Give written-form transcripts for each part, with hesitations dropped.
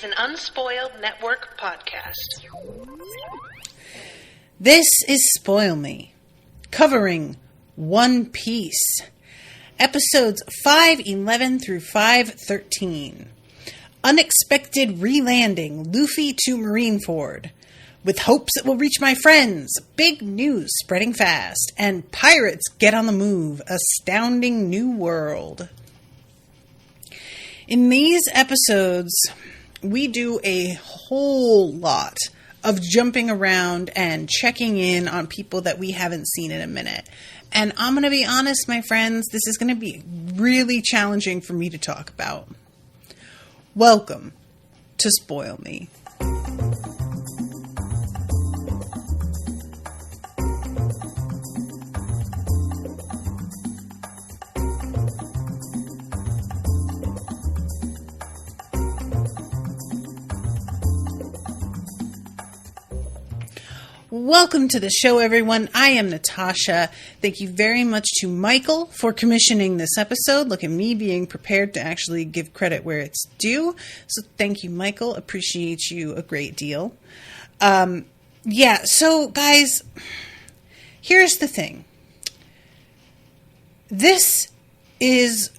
an Unspoiled Network podcast. This is Spoil Me, covering One Piece, episodes 511 through 513. Unexpected re-landing Luffy to Marineford. With hopes it will reach my friends, big news spreading fast, and pirates get on the move, astounding new world. In these episodes, we do a whole lot of jumping around and checking in on people that we haven't seen in a minute. And I'm going to be honest, my friends, this is going to be really challenging for me to talk about. Welcome to Spoil Me. Welcome to the show, everyone. I am Natasha. Thank you very much to Michael for commissioning this episode. Look at me being prepared to actually give credit where it's due. So thank you, Michael. Appreciate you a great deal. So guys, here's the thing. This is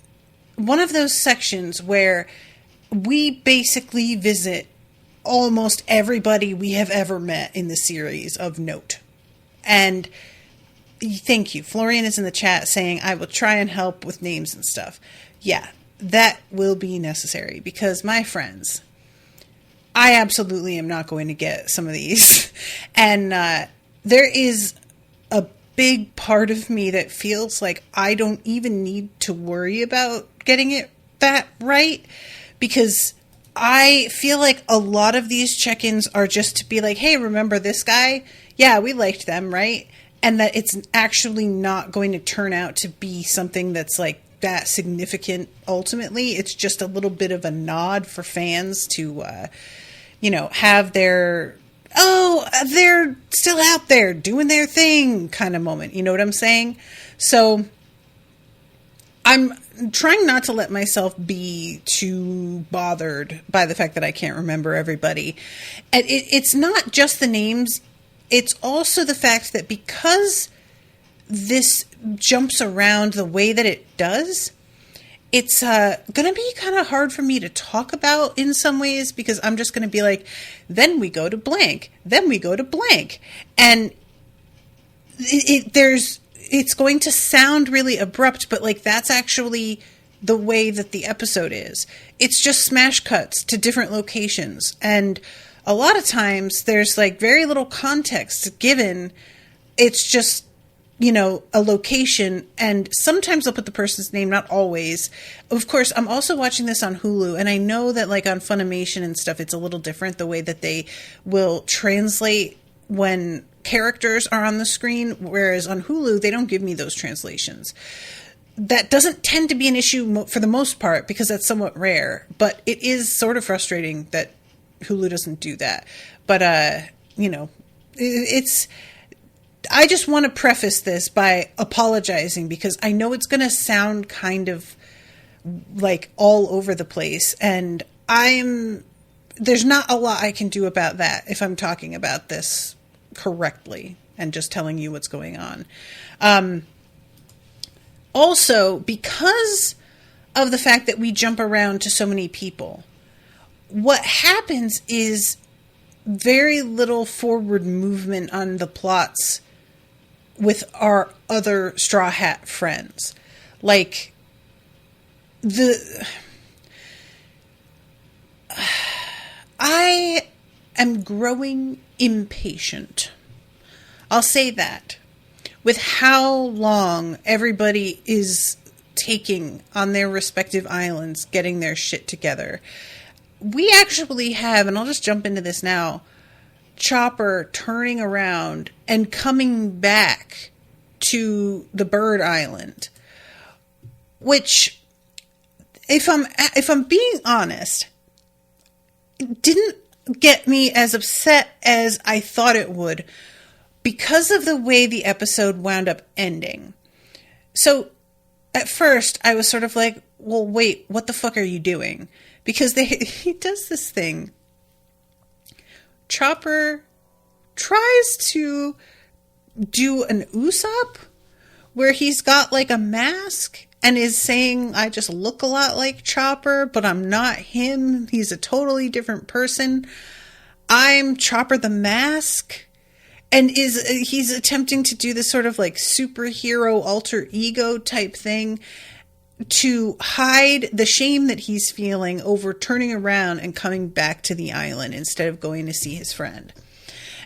one of those sections where we basically visit almost everybody we have ever met in the series of note. And thank you. Florian is in the chat saying, I will try and help with names and stuff. Yeah, that will be necessary because, my friends, I absolutely am not going to get some of these. And there is a big part of me that feels like I don't even need to worry about getting it that right, because I feel like a lot of these check-ins are just to be like, hey, remember this guy? Yeah, we liked them, right? And that it's actually not going to turn out to be something that's like that significant ultimately. It's just a little bit of a nod for fans to, have their, they're still out there doing their thing kind of moment. You know what I'm saying? So I'm trying not to let myself be too bothered by the fact that I can't remember everybody. And it's not just the names. It's also the fact that because this jumps around the way that it does, it's going to be kind of hard for me to talk about in some ways, because I'm just going to be like, then we go to blank, then we go to blank. And it's going to sound really abrupt, but like that's actually the way that the episode is. It's just smash cuts to different locations. And a lot of times there's like very little context given. It's just, a location, and sometimes I'll put the person's name, not always. Of course, I'm also watching this on Hulu, and I know that like on Funimation and stuff, it's a little different the way that they will translate when characters are on the screen, whereas on Hulu, they don't give me those translations. That doesn't tend to be an issue for the most part, because that's somewhat rare, but it is sort of frustrating that Hulu doesn't do that. But, I just want to preface this by apologizing, because I know it's going to sound kind of like all over the place, and there's not a lot I can do about that if I'm talking about this correctly and just telling you what's going on. Also, because of the fact that we jump around to so many people, what happens is very little forward movement on the plots with our other Straw Hat friends. Like, I am growing impatient. I'll say that. With how long everybody is taking on their respective islands, getting their shit together. We actually have, and I'll just jump into this now, Chopper turning around and coming back to the Bird Island, which, if I'm being honest, didn't get me as upset as I thought it would, because of the way the episode wound up ending. So at first I was sort of like, well, wait, what the fuck are you doing? Because he does this thing Chopper tries to do an Usopp where he's got like a mask and is saying, I just look a lot like Chopper, but I'm not him. He's a totally different person. I'm Chopper the Mask. And he's attempting to do this sort of like superhero alter ego type thing to hide the shame that he's feeling over turning around and coming back to the island instead of going to see his friend.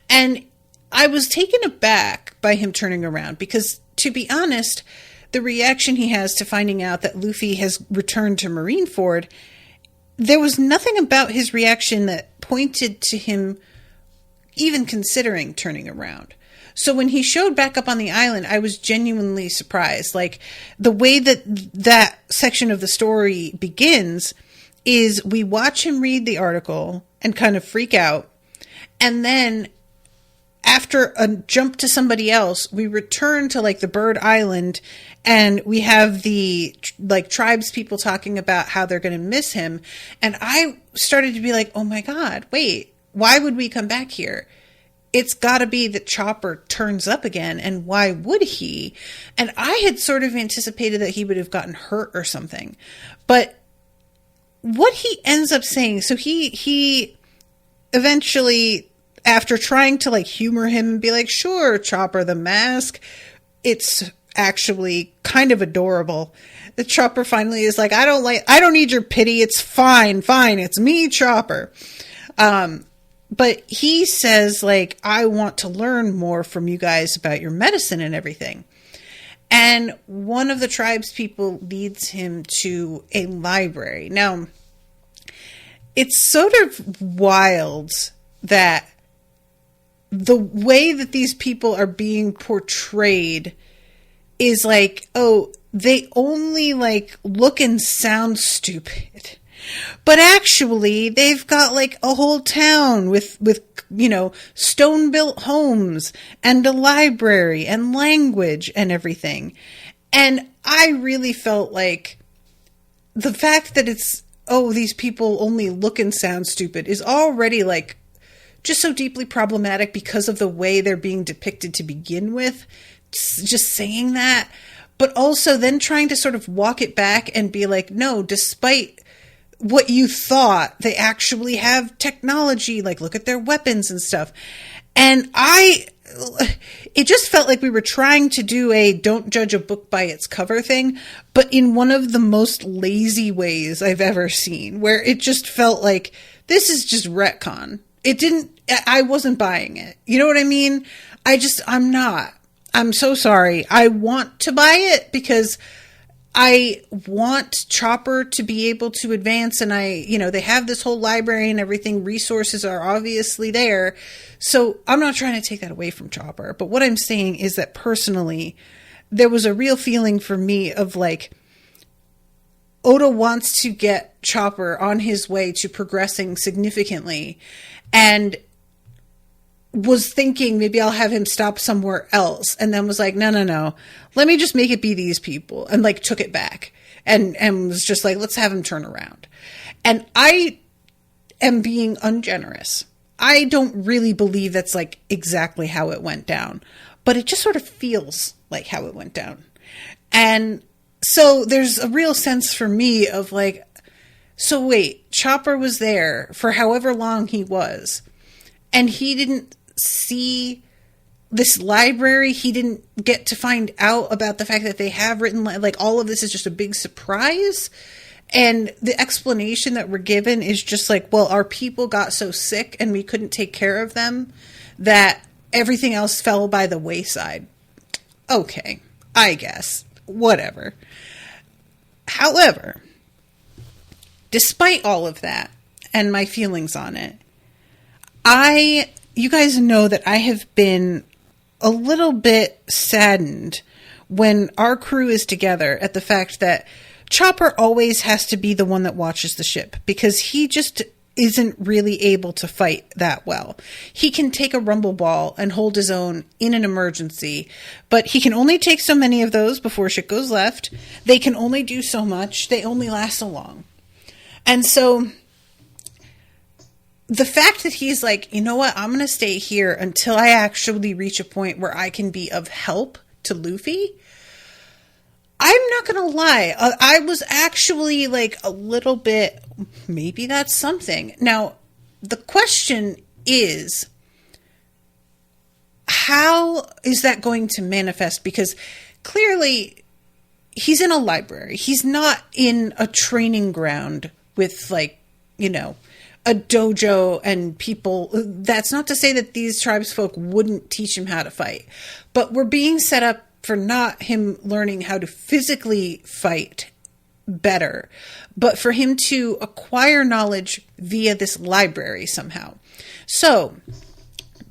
And I was taken aback by him turning around because, to be honest, the reaction he has to finding out that Luffy has returned to Marineford, there was nothing about his reaction that pointed to him even considering turning around. So when he showed back up on the island, I was genuinely surprised. Like, the way that section of the story begins is we watch him read the article and kind of freak out. And then after a jump to somebody else, we return to like the Bird Island and we have the like tribes people talking about how they're going to miss him. And I started to be like, oh my God, wait, why would we come back here? It's got to be that Chopper turns up again. And why would he? And I had sort of anticipated that he would have gotten hurt or something. But what he ends up saying, so he eventually, after trying to like humor him and be like, sure, Chopper the Mask, it's actually kind of adorable. The Chopper finally is like, I don't need your pity. It's fine. It's me, Chopper. But he says like, I want to learn more from you guys about your medicine and everything. And one of the tribes people leads him to a library. Now, it's sort of wild that the way that these people are being portrayed is like, oh, they only like look and sound stupid. But actually, they've got like a whole town with you know, stone-built homes and a library and language and everything. And I really felt like the fact that it's, oh, these people only look and sound stupid is already like just so deeply problematic because of the way they're being depicted to begin with. Just saying that, but also then trying to sort of walk it back and be like, no, despite what you thought, they actually have technology, like look at their weapons and stuff. And it just felt like we were trying to do a don't judge a book by its cover thing, but in one of the most lazy ways I've ever seen, where it just felt like this is just retcon. I wasn't buying it. You know what I mean? I'm not. I'm so sorry. I want to buy it because I want Chopper to be able to advance, and they have this whole library and everything. Resources are obviously there. So I'm not trying to take that away from Chopper. But what I'm saying is that personally, there was a real feeling for me of like, Oda wants to get Chopper on his way to progressing significantly, and was thinking maybe I'll have him stop somewhere else, and then was like, no, let me just make it be these people, and like took it back and was just like, let's have him turn around. And I am being ungenerous. I don't really believe that's like exactly how it went down, but it just sort of feels like how it went down. And so there's a real sense for me of like, so wait, Chopper was there for however long he was, and he didn't see this library. He didn't get to find out about the fact that they have written, like, all of this is just a big surprise. And the explanation that we're given is just like, well, our people got so sick and we couldn't take care of them that everything else fell by the wayside. Okay, I guess. Whatever. However, despite all of that and my feelings on it, you guys know that I have been a little bit saddened when our crew is together at the fact that Chopper always has to be the one that watches the ship, because he just isn't really able to fight that well. He can take a rumble ball and hold his own in an emergency, but he can only take so many of those before shit goes left. They can only do so much. They only last so long. And so the fact that he's like, you know what, I'm going to stay here until I actually reach a point where I can be of help to Luffy. I'm not going to lie. I was actually like a little bit, maybe that's something. Now, the question is, how is that going to manifest? Because clearly he's in a library. He's not in a training ground with like, you know, a dojo and people. That's not to say that these tribesfolk wouldn't teach him how to fight, but we're being set up for not him learning how to physically fight better, but for him to acquire knowledge via this library somehow. So,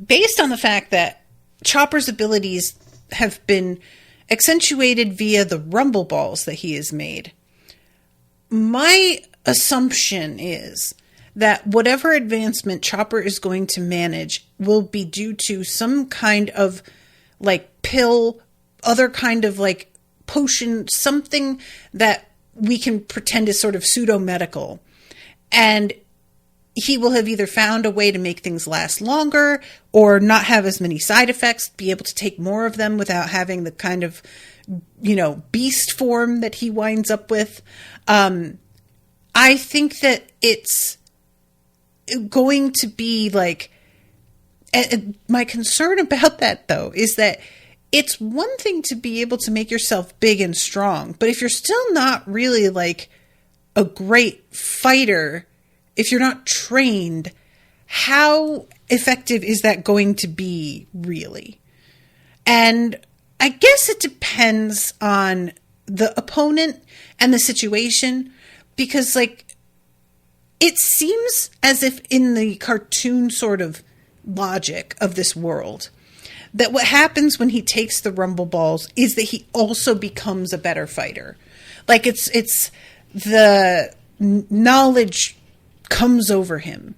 based on the fact that Chopper's abilities have been accentuated via the rumble balls that he has made, my assumption is that whatever advancement Chopper is going to manage will be due to some kind of like pill, other kind of like potion, something that we can pretend is sort of pseudo-medical. And he will have either found a way to make things last longer or not have as many side effects, be able to take more of them without having the kind of, you know, beast form that he winds up with. I think that it's going to be like, my concern about that though is that it's one thing to be able to make yourself big and strong, but if you're still not really like a great fighter, if you're not trained, how effective is that going to be really? And I guess it depends on the opponent and the situation, because like it seems as if in the cartoon sort of logic of this world, that what happens when he takes the rumble balls is that he also becomes a better fighter. Like it's the knowledge comes over him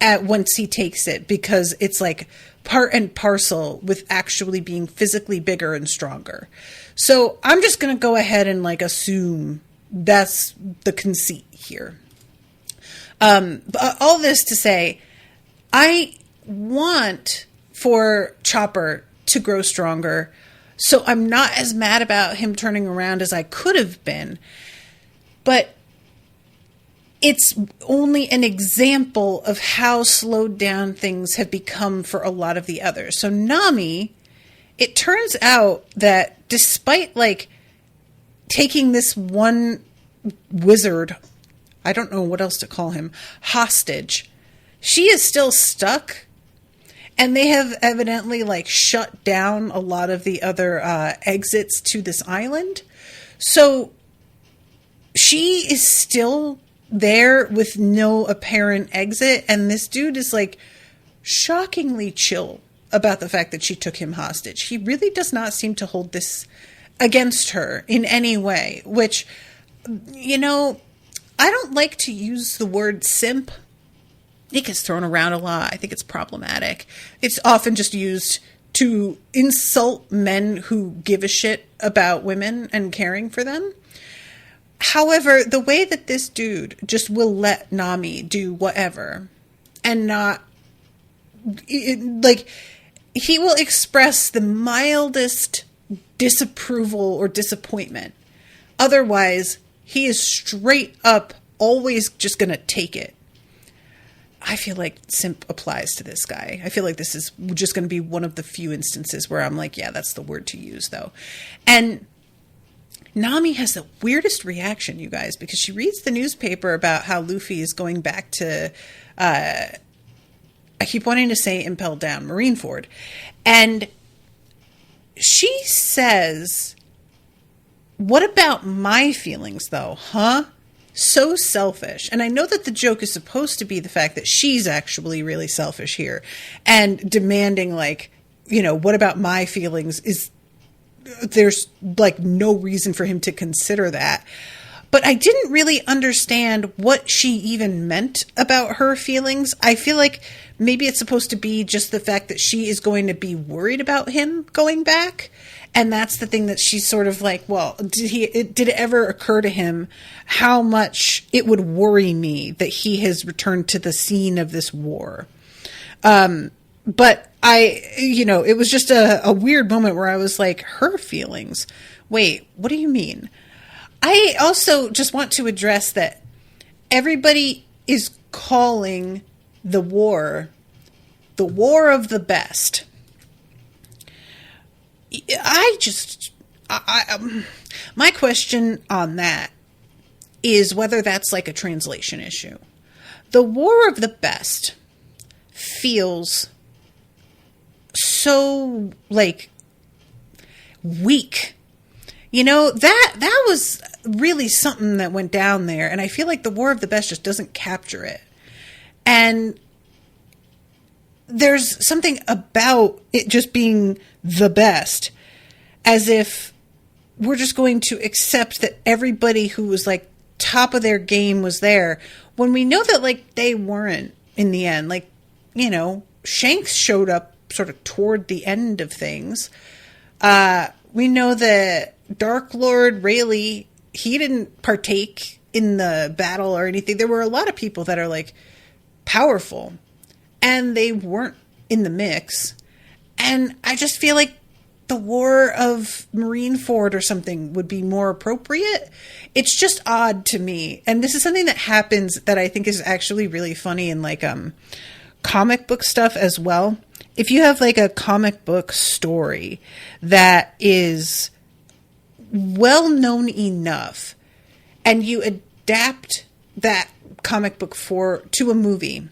once he takes it, because it's like part and parcel with actually being physically bigger and stronger. So I'm just going to go ahead and like assume that's the conceit here. But all this to say, I want for Chopper to grow stronger, so I'm not as mad about him turning around as I could have been. But it's only an example of how slowed down things have become for a lot of the others. So Nami, it turns out that despite like taking this one wizard, I don't know what else to call him, hostage, she is still stuck. And they have evidently like shut down a lot of the other exits to this island. So she is still there with no apparent exit. And this dude is like shockingly chill about the fact that she took him hostage. He really does not seem to hold this against her in any way, which, you know, I don't like to use the word simp. It gets thrown around a lot. I think it's problematic. It's often just used to insult men who give a shit about women and caring for them. However, the way that this dude just will let Nami do whatever and not, like, he will express the mildest disapproval or disappointment. Otherwise, he is straight up always just going to take it. I feel like simp applies to this guy. I feel like this is just going to be one of the few instances where I'm like, yeah, that's the word to use, though. And Nami has the weirdest reaction, you guys, because she reads the newspaper about how Luffy is going back to, I keep wanting to say Impel Down, Marineford. And she says, what about my feelings, though, huh? So selfish. And I know that the joke is supposed to be the fact that she's actually really selfish here and demanding, like, you know, what about my feelings? There's like no reason for him to consider that. But I didn't really understand what she even meant about her feelings. I feel like maybe it's supposed to be just the fact that she is going to be worried about him going back. And that's the thing that she's sort of like, well, did it ever occur to him how much it would worry me that he has returned to the scene of this war? But it was just a weird moment where I was like, her feelings. Wait, what do you mean? I also just want to address that everybody is calling the war of the best. My question on that is whether that's like a translation issue. The war of the best feels so like weak. That was really something that went down there, and I feel like the war of the best just doesn't capture it. And there's something about it just being the best, as if we're just going to accept that everybody who was like top of their game was there, when we know that like they weren't in the end. Like, Shanks showed up sort of toward the end of things. We know that Dark Lord Rayleigh, he didn't partake in the battle or anything. There were a lot of people that are like powerful, and they weren't in the mix. And I just feel like the War of Marineford or something would be more appropriate. It's just odd to me. And this is something that happens that I think is actually really funny in like comic book stuff as well. If you have like a comic book story that is well known enough and you adapt that comic book to a movie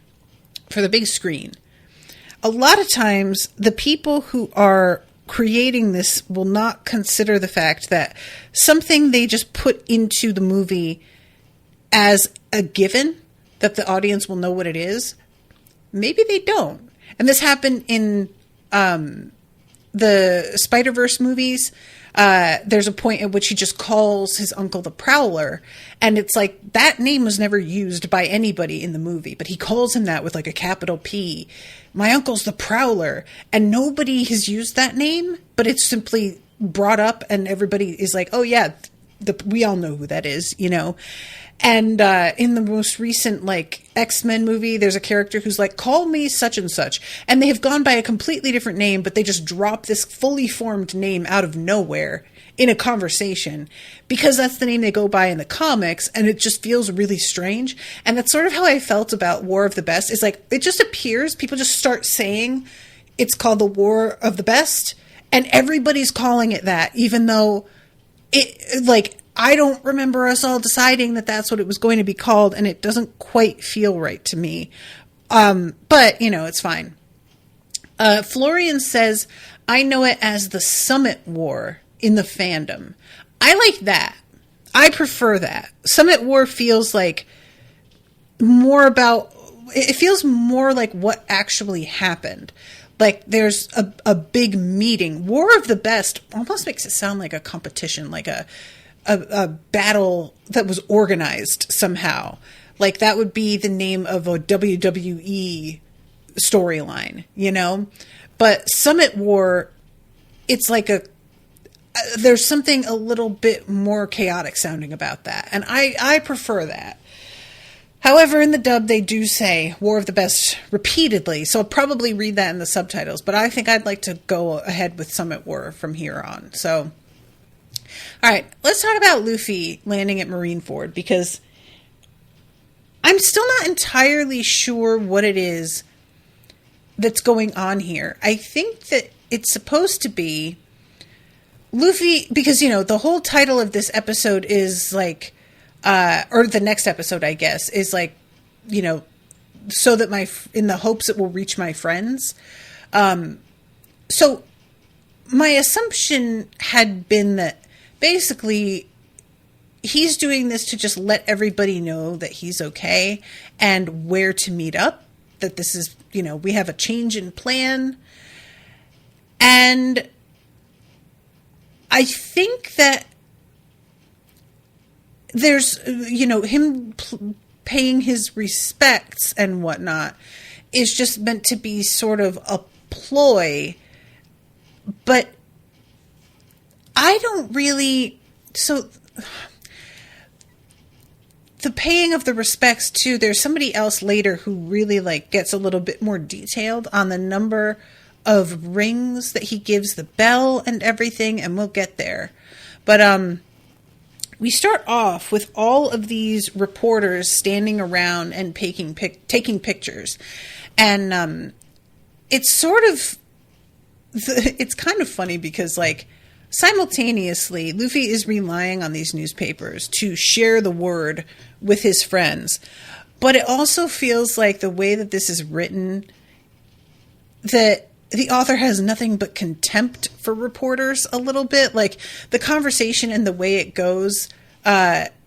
for the big screen, a lot of times the people who are creating this will not consider the fact that something they just put into the movie as a given, that the audience will know what it is. Maybe they don't. And this happened in the Spider-Verse movies. There's a point at which he just calls his uncle the Prowler. And it's like, that name was never used by anybody in the movie, but he calls him that with like a capital P. My uncle's the Prowler. And nobody has used that name, but it's simply brought up and everybody is like, oh yeah, we all know who that is, And in the most recent like X-Men movie, there's a character who's like, call me such and such. And they have gone by a completely different name, but they just drop this fully formed name out of nowhere in a conversation because that's the name they go by in the comics. And it just feels really strange. And that's sort of how I felt about War of the Best. Is like, it just appears, people just start saying it's called the War of the Best. And everybody's calling it that, even though it like, I don't remember us all deciding that that's what it was going to be called, and it doesn't quite feel right to me. But, it's fine. Florian says, I know it as the Summit War in the fandom. I like that. I prefer that. Summit War feels like more about, it feels more like what actually happened. Like there's a big meeting. War of the Best almost makes it sound like a competition, like a battle that was organized somehow. Like that would be the name of a WWE storyline, But Summit War, it's like there's something a little bit more chaotic sounding about that. And I prefer that. However, in the dub, they do say War of the Best repeatedly. So I'll probably read that in the subtitles, but I think I'd like to go ahead with Summit War from here on. So, all right, let's talk about Luffy landing at Marineford, because I'm still not entirely sure what it is that's going on here. I think that it's supposed to be Luffy, because, the whole title of this episode is like, or the next episode, I guess, is like, so that in the hopes it will reach my friends. So my assumption had been that basically he's doing this to just let everybody know that he's okay and where to meet up, that this is, we have a change in plan. And I think that there's, him paying his respects and whatnot is just meant to be sort of a ploy. But I don't really... So the paying of the respects too, there's somebody else later who really like gets a little bit more detailed on the number of rings that he gives the bell and everything, and we'll get there. But we start off with all of these reporters standing around and taking pictures. And it's sort of... It's kind of funny because, like, simultaneously, Luffy is relying on these newspapers to share the word with his friends. But it also feels like the way that this is written, that the author has nothing but contempt for reporters a little bit. Like, the conversation and the way it goes,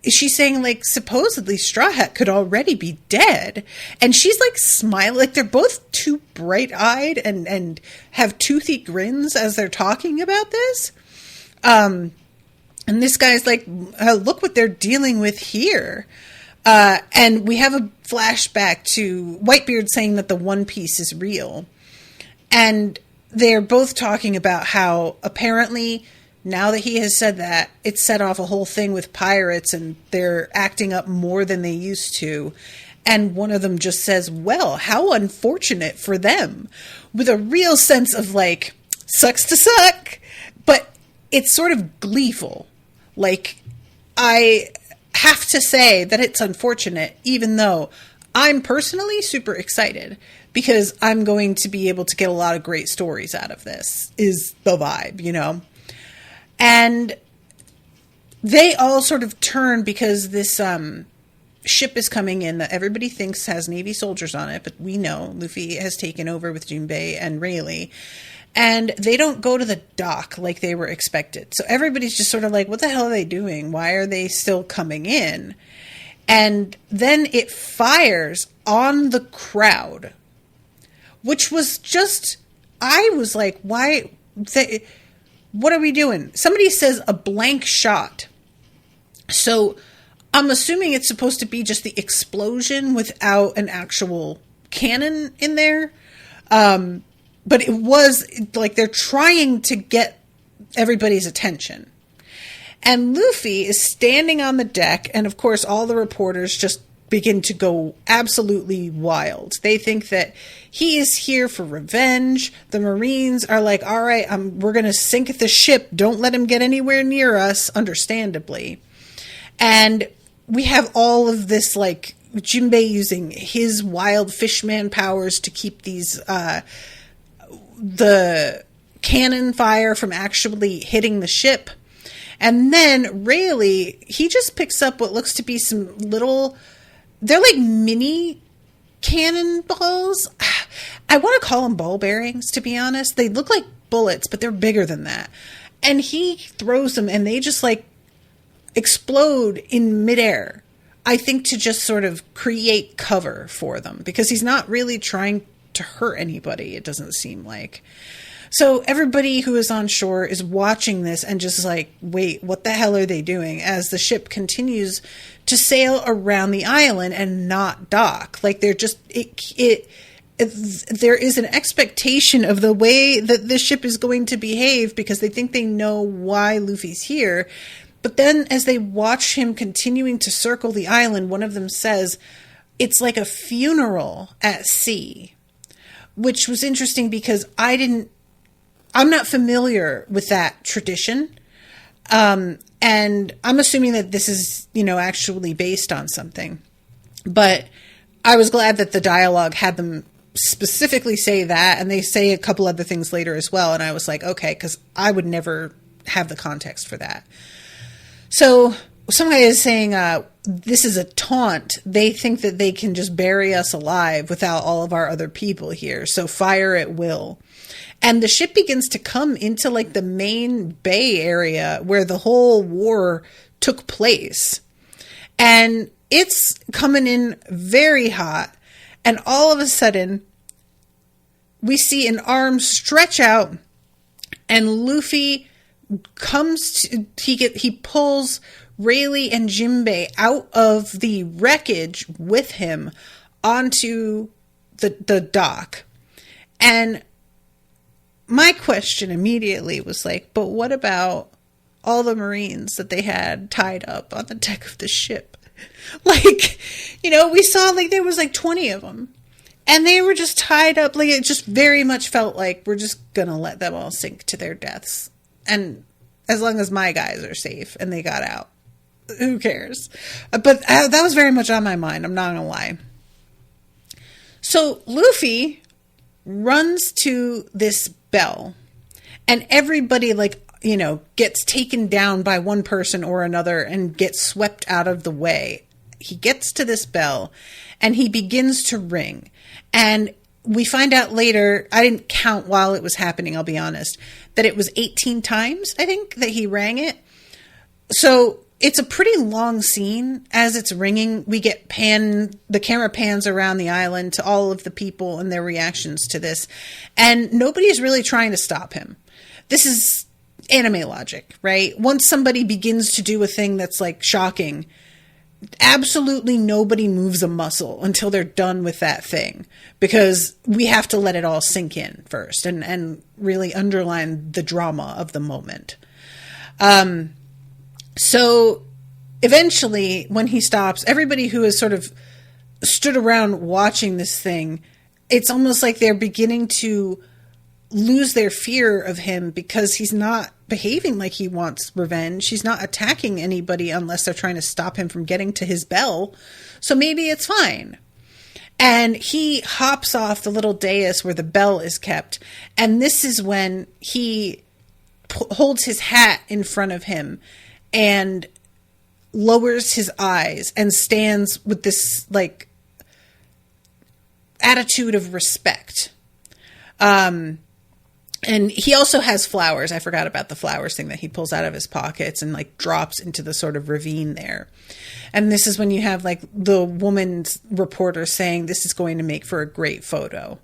she's saying, like, supposedly Straw Hat could already be dead. And she's, like, smiling. Like, they're both too bright-eyed and have toothy grins as they're talking about this. And this guy's like, look what they're dealing with here. And we have a flashback to Whitebeard saying that the One Piece is real. And they're both talking about how apparently now that he has said that, it set off a whole thing with pirates and they're acting up more than they used to. And one of them just says, well, how unfortunate for them, with a real sense of like, sucks to suck. But it's sort of gleeful. Like, I have to say that it's unfortunate, even though I'm personally super excited because I'm going to be able to get a lot of great stories out of this, is the vibe, you know? And they all sort of turn because this ship is coming in that everybody thinks has Navy soldiers on it, but we know Luffy has taken over with Jinbei and Rayleigh. And they don't go to the dock like they were expected. So everybody's just sort of like, what the hell are they doing? Why are they still coming in? And then it fires on the crowd, which was just, I was like, why? What are we doing? Somebody says a blank shot. So I'm assuming it's supposed to be just the explosion without an actual cannon in there. But it was like they're trying to get everybody's attention. And Luffy is standing on the deck, and of course all the reporters just begin to go absolutely wild. They think that he is here for revenge. The Marines are like, all right, we're going to sink the ship. Don't let him get anywhere near us, understandably. And we have all of this, like, Jinbei using his wild fishman powers to keep these... the cannon fire from actually hitting the ship. And then Rayleigh, he just picks up what looks to be some little, they're like mini cannonballs. I want to call them ball bearings, to be honest. They look like bullets, but they're bigger than that. And he throws them and they just like explode in midair. I think to just sort of create cover for them because he's not really trying to hurt anybody, it doesn't seem like. So everybody who is on shore is watching this and just like, wait, what the hell are they doing? As the ship continues to sail around the island and not dock. Like they're just, there is an expectation of the way that this ship is going to behave because they think they know why Luffy's here. But then as they watch him continuing to circle the island, one of them says, it's like a funeral at sea. Which was interesting because I'm not familiar with that tradition. And I'm assuming that this is, you know, actually based on something. But I was glad that the dialogue had them specifically say that. And they say a couple other things later as well. And I was like, okay, because I would never have the context for that. So some guy is saying, this is a taunt. They think that they can just bury us alive without all of our other people here. So fire at will. And the ship begins to come into like the main bay area where the whole war took place. And it's coming in very hot. And all of a sudden, we see an arm stretch out and Luffy he pulls Rayleigh and Jinbei out of the wreckage with him onto the dock. And my question immediately was like, but what about all the Marines that they had tied up on the deck of the ship. Like, you know, we saw like there was like 20 of them. And they were just tied up. Like, it just very much felt like we're just going to let them all sink to their deaths. And as long as my guys are safe and they got out, who cares? But that was very much on my mind. I'm not going to lie. So Luffy runs to this bell. And everybody, like, you know, gets taken down by one person or another and gets swept out of the way. He gets to this bell and he begins to ring. And we find out later, I didn't count while it was happening, I'll be honest, that it was 18 times, I think, that he rang it. So it's a pretty long scene as it's ringing. We get the camera pans around the island to all of the people and their reactions to this. And nobody's really trying to stop him. This is anime logic, right? Once somebody begins to do a thing that's like shocking, absolutely nobody moves a muscle until they're done with that thing, because we have to let it all sink in first and really underline the drama of the moment. So eventually when he stops, everybody who has sort of stood around watching this thing, it's almost like they're beginning to lose their fear of him because he's not behaving like he wants revenge. He's not attacking anybody unless they're trying to stop him from getting to his bell. So maybe it's fine. And he hops off the little dais where the bell is kept. And this is when he holds his hat in front of him and lowers his eyes and stands with this like attitude of respect. And he also has flowers. I forgot about the flowers thing that he pulls out of his pockets and like drops into the sort of ravine there. And this is when you have like the woman's reporter saying this is going to make for a great photo.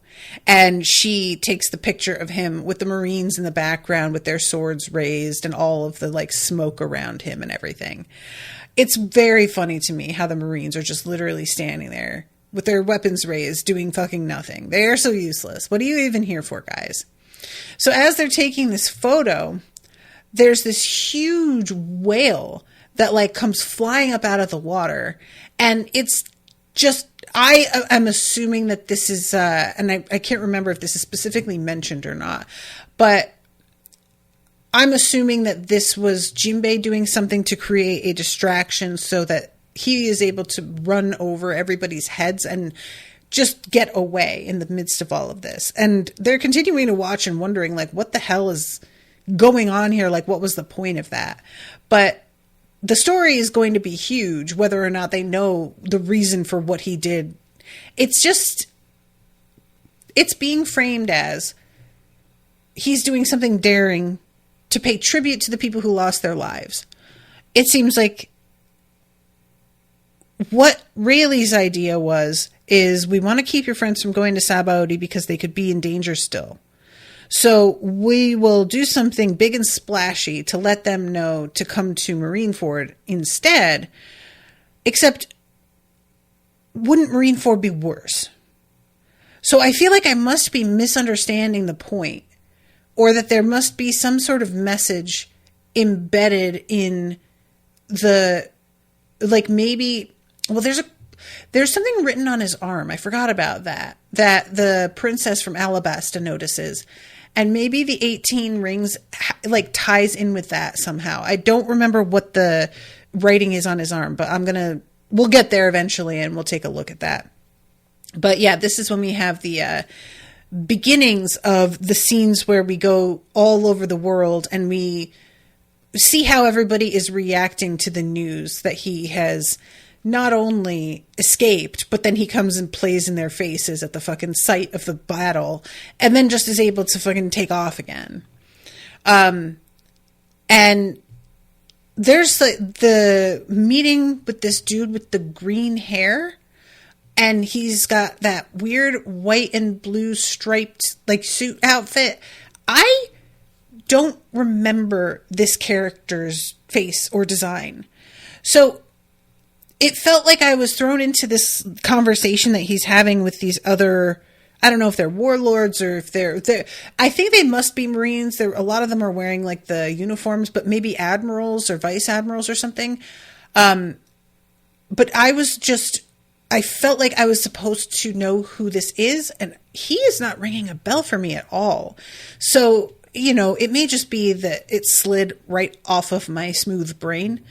And she takes the picture of him with the Marines in the background with their swords raised and all of the like smoke around him and everything. It's very funny to me how the Marines are just literally standing there with their weapons raised doing fucking nothing. They are so useless. What are you even here for, guys? So as they're taking this photo, there's this huge whale that like comes flying up out of the water. And it's just, I am assuming that this is, and I can't remember if this is specifically mentioned or not, but I'm assuming that this was Jinbei doing something to create a distraction so that he is able to run over everybody's heads and just get away in the midst of all of this. And they're continuing to watch and wondering, like, what the hell is going on here? Like, what was the point of that? But the story is going to be huge, whether or not they know the reason for what he did. It's just, it's being framed as he's doing something daring to pay tribute to the people who lost their lives. It seems like what Rayleigh's idea is we want to keep your friends from going to Sabaody because they could be in danger still. So we will do something big and splashy to let them know to come to Marineford instead. Except, wouldn't Marineford be worse? So I feel like I must be misunderstanding the point, or that there must be some sort of message embedded in the, like maybe, well, there's something written on his arm. I forgot about that the princess from Alabasta notices. And maybe the 18 rings like ties in with that somehow. I don't remember what the writing is on his arm, but we'll get there eventually and we'll take a look at that. But yeah, this is when we have the beginnings of the scenes where we go all over the world and we see how everybody is reacting to the news that he has not only escaped, but then he comes and plays in their faces at the fucking site of the battle and then just is able to fucking take off again. And there's the meeting with this dude with the green hair, and he's got that weird white and blue striped like suit outfit. I don't remember this character's face or design. So it felt like I was thrown into this conversation that he's having with these other, I don't know if they're warlords or if they're I think they must be Marines. A lot of them are wearing like the uniforms, but maybe admirals or vice admirals or something. But I felt like I was supposed to know who this is, and he is not ringing a bell for me at all. So, it may just be that it slid right off of my smooth brain,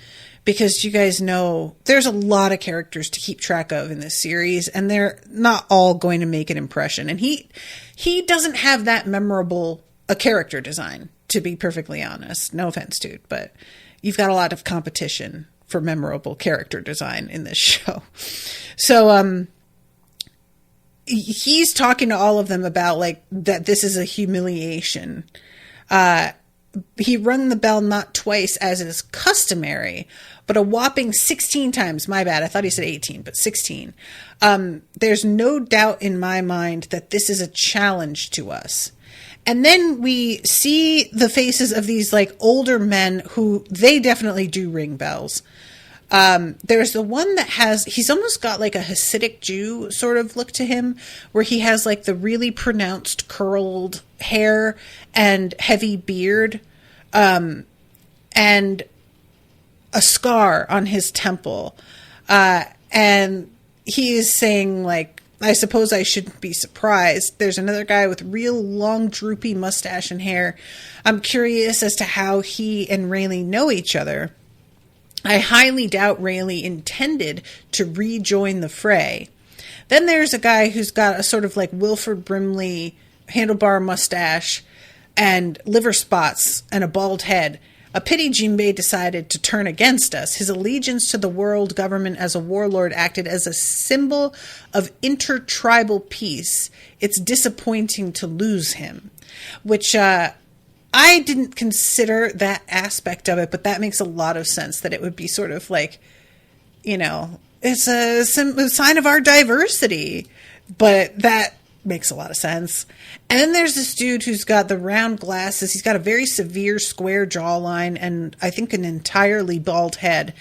because you guys know there's a lot of characters to keep track of in this series, and they're not all going to make an impression. And he doesn't have that memorable a character design, to be perfectly honest. No offense, dude, but you've got a lot of competition for memorable character design in this show. So, he's talking to all of them about like that this is a humiliation. He rung the bell not twice as is customary, but a whopping 16 times. My bad. I thought he said 18, but 16. There's no doubt in my mind that this is a challenge to us. And then we see the faces of these like older men who they definitely do ring bells. There's the one that he's almost got like a Hasidic Jew sort of look to him, where he has like the really pronounced curled hair and heavy beard, and a scar on his temple. And he is saying like, I suppose I shouldn't be surprised. There's another guy with real long droopy mustache and hair. I'm curious as to how he and Rayleigh know each other. I highly doubt Rayleigh intended to rejoin the fray. Then there's a guy who's got a sort of like Wilford Brimley handlebar mustache and liver spots and a bald head. A pity Jinbei decided to turn against us. His allegiance to the world government as a warlord acted as a symbol of intertribal peace. It's disappointing to lose him. Which, I didn't consider that aspect of it, but that makes a lot of sense, that it would be sort of like, it's a sign of our diversity. But that makes a lot of sense. And then there's this dude who's got the round glasses. He's got a very severe square jawline and I think an entirely bald head.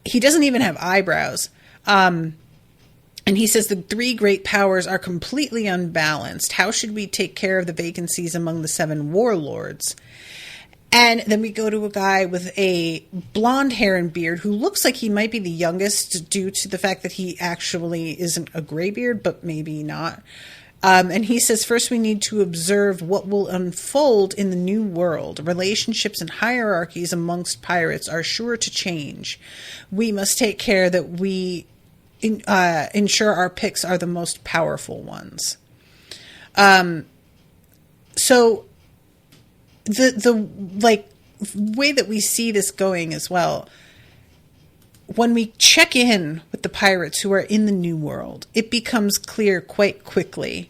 He doesn't even have eyebrows. And he says the three great powers are completely unbalanced. How should we take care of the vacancies among the 7 warlords? And then we go to a guy with a blonde hair and beard who looks like he might be the youngest due to the fact that he actually isn't a graybeard, but maybe not. And he says, first we need to observe what will unfold in the new world. Relationships and hierarchies amongst pirates are sure to change. We must take care that we ensure our picks are the most powerful ones. So the way that we see this going as well, when we check in with the pirates who are in the New World, it becomes clear quite quickly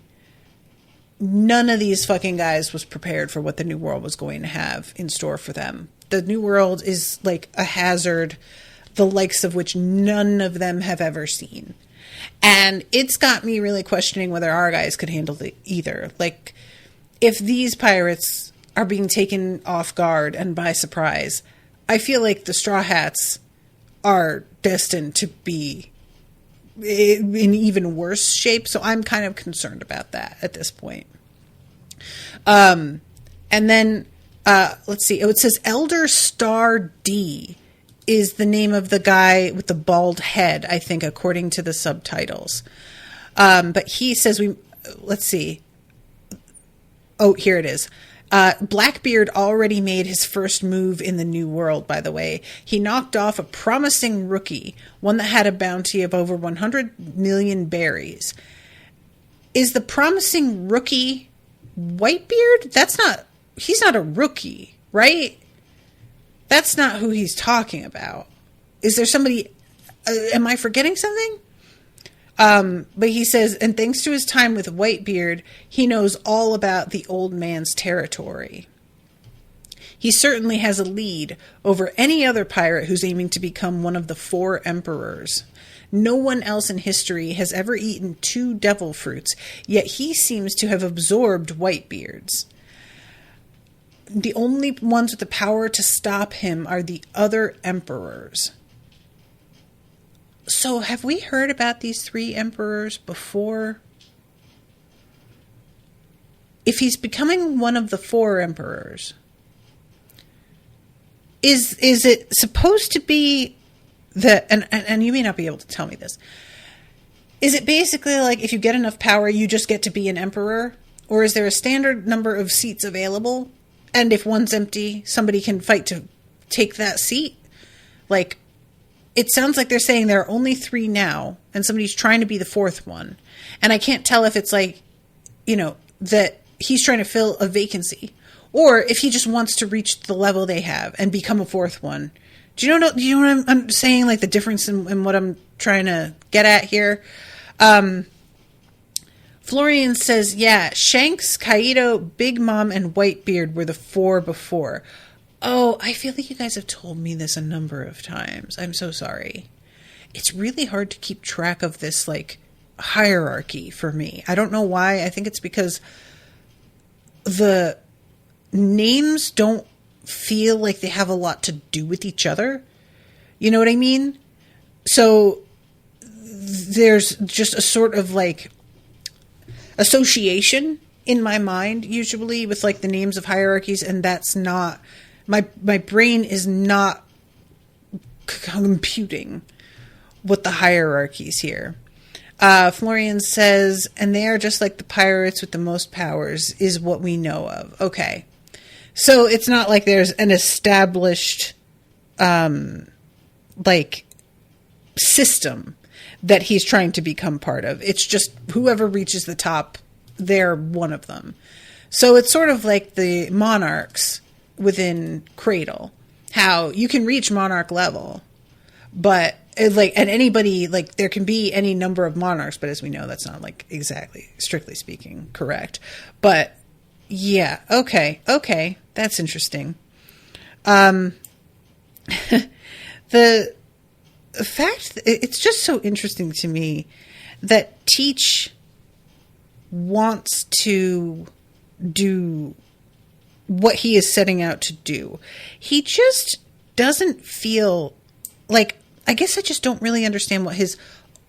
none of these fucking guys was prepared for what the New World was going to have in store for them. The New World is like a hazard, the likes of which none of them have ever seen. And it's got me really questioning whether our guys could handle it either. Like, if these pirates are being taken off guard and by surprise, I feel like the Straw Hats are destined to be in even worse shape. So I'm kind of concerned about that at this point. And then, let's see. Oh, it says Elder Star D is the name of the guy with the bald head, I think, according to the subtitles. But he says let's see. Oh, here it is. Blackbeard already made his first move in the New World, by the way. He knocked off a promising rookie, one that had a bounty of over 100 million berries. Is the promising rookie Whitebeard? He's not a rookie, right? That's not who he's talking about. Is there somebody, am I forgetting something? But he says, and thanks to his time with Whitebeard, he knows all about the old man's territory. He certainly has a lead over any other pirate who's aiming to become one of the 4 emperors. No one else in history has ever eaten 2 devil fruits, yet he seems to have absorbed Whitebeard's. The only ones with the power to stop him are the other emperors. So have we heard about these 3 emperors before? if he's becoming one of the 4 emperors, is it supposed to be that, and you may not be able to tell me this, is it basically like if you get enough power, you just get to be an emperor? Or is there a standard number of seats available? And if one's empty, somebody can fight to take that seat? Like, it sounds like they're saying there are only 3 now, and somebody's trying to be the 4th one. And I can't tell if it's like, that he's trying to fill a vacancy, or if he just wants to reach the level they have and become a 4th one. Do you know what I'm saying? Like the difference in what I'm trying to get at here? Florian says, yeah, Shanks, Kaido, Big Mom, and Whitebeard were the 4 before. Oh, I feel like you guys have told me this a number of times. I'm so sorry. It's really hard to keep track of this, like, hierarchy for me. I don't know why. I think it's because the names don't feel like they have a lot to do with each other. You know what I mean? So there's just a sort of like association in my mind usually with like the names of hierarchies, and that's not my brain is not computing what the hierarchies here. Florian says, and they are just like the pirates with the most powers is what we know of. Okay. So it's not like there's an established, like, system that he's trying to become part of. It's just whoever reaches the top, they're one of them. So it's sort of like the monarchs within Cradle. How you can reach monarch level, but like, and anybody, like, there can be any number of monarchs, but as we know, that's not like exactly, strictly speaking, correct. But yeah, okay, that's interesting. The fact, it's just so interesting to me that Teach wants to do what he is setting out to do. He just doesn't feel like, I guess I just don't really understand what his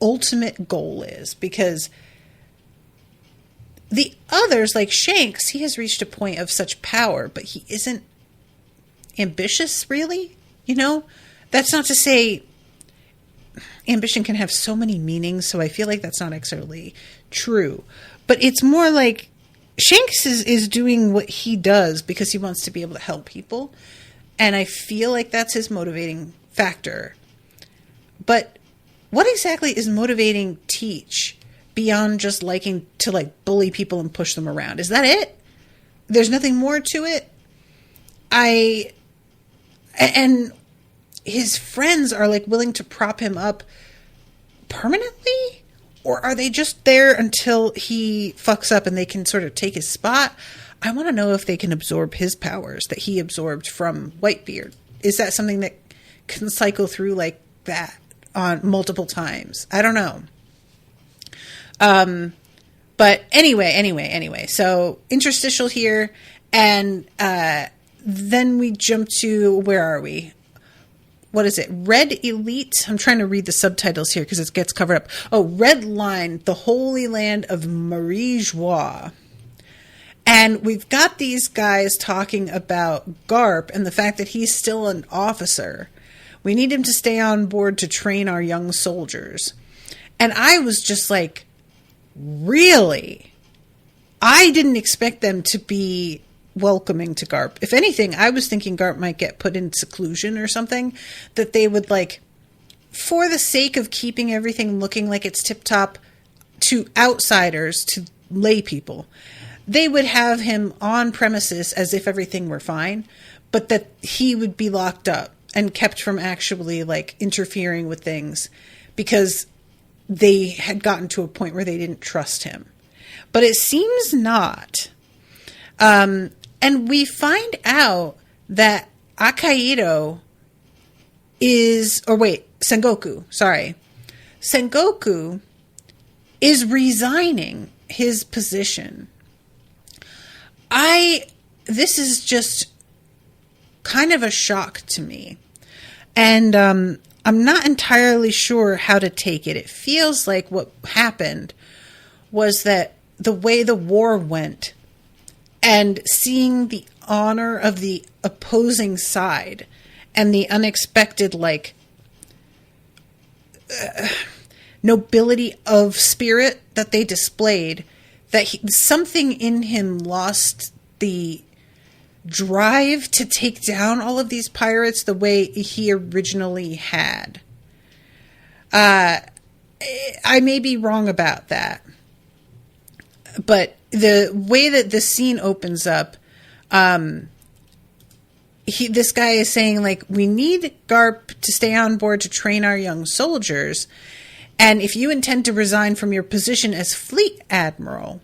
ultimate goal is, because the others, like Shanks, he has reached a point of such power, but he isn't ambitious, really. That's not to say ambition can have so many meanings, so I feel like that's not necessarily true. But it's more like Shanks is doing what he does because he wants to be able to help people, and I feel like that's his motivating factor. But what exactly is motivating Teach beyond just liking to like bully people and push them around? Is that it? There's nothing more to it? And his friends are like willing to prop him up permanently? Or are they just there until he fucks up and they can sort of take his spot? I want to know if they can absorb his powers that he absorbed from Whitebeard. Is that something that can cycle through like that on multiple times? I don't know. But anyway. So interstitial here. And then we jump to, where are we? What is it? Red Elite. I'm trying to read the subtitles here because it gets covered up. Oh, Red Line, the Holy Land of Marie Joie. And we've got these guys talking about Garp and the fact that he's still an officer. We need him to stay on board to train our young soldiers. And I was just like, really? I didn't expect them to be welcoming to Garp. If anything, I was thinking Garp might get put in seclusion or something, that they would, like, for the sake of keeping everything looking like it's tip-top to outsiders, to lay people, they would have him on premises as if everything were fine, but that he would be locked up and kept from actually, like, interfering with things because they had gotten to a point where they didn't trust him. But it seems not. And we find out that Akaido Sengoku is resigning his position. This is just kind of a shock to me. And I'm not entirely sure how to take it. It feels like what happened was that the way the war went, and seeing the honor of the opposing side and the unexpected, like, nobility of spirit that they displayed, that something in him lost the drive to take down all of these pirates the way he originally had. I may be wrong about that, but the way that this scene opens up, this guy is saying, like, we need Garp to stay on board to train our young soldiers. And if you intend to resign from your position as fleet admiral,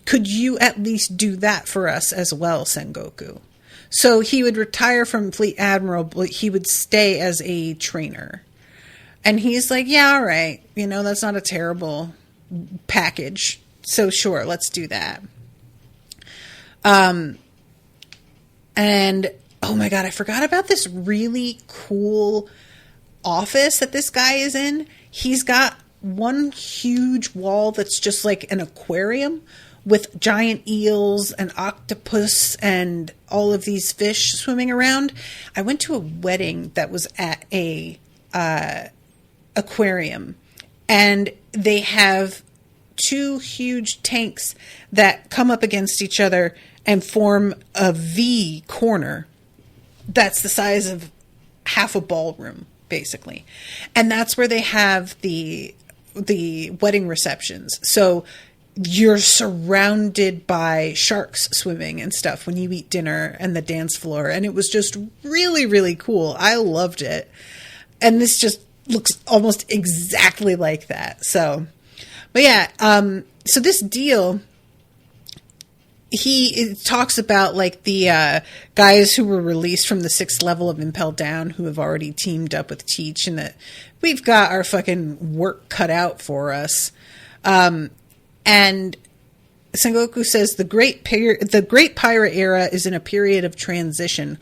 could you at least do that for us as well, Sengoku? So he would retire from fleet admiral, but he would stay as a trainer. And he's like, yeah, all right. You know, that's not a terrible package. So sure, let's do that. And oh my God, I forgot about this really cool office that this guy is in. He's got one huge wall that's just like an aquarium with giant eels and octopus and all of these fish swimming around. I went to a wedding that was at a aquarium, and they have two huge tanks that come up against each other and form a V corner that's the size of half a ballroom, basically. And that's where they have the wedding receptions. So you're surrounded by sharks swimming and stuff when you eat dinner and the dance floor. And it was just really, really cool. I loved it. And this just looks almost exactly like that. So, but yeah, so this deal, it talks about like the guys who were released from the 6th level of Impel Down who have already teamed up with Teach, and that we've got our fucking work cut out for us. And Sengoku says the great pirate era is in a period of transition.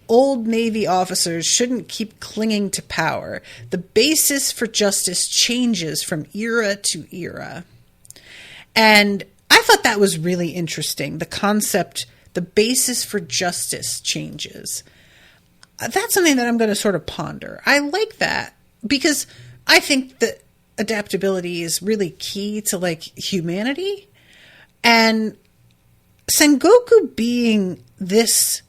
Old Navy officers shouldn't keep clinging to power. The basis for justice changes from era to era. And I thought that was really interesting. The concept, the basis for justice changes. That's something that I'm going to sort of ponder. I like that because I think that adaptability is really key to like humanity. And Sengoku being this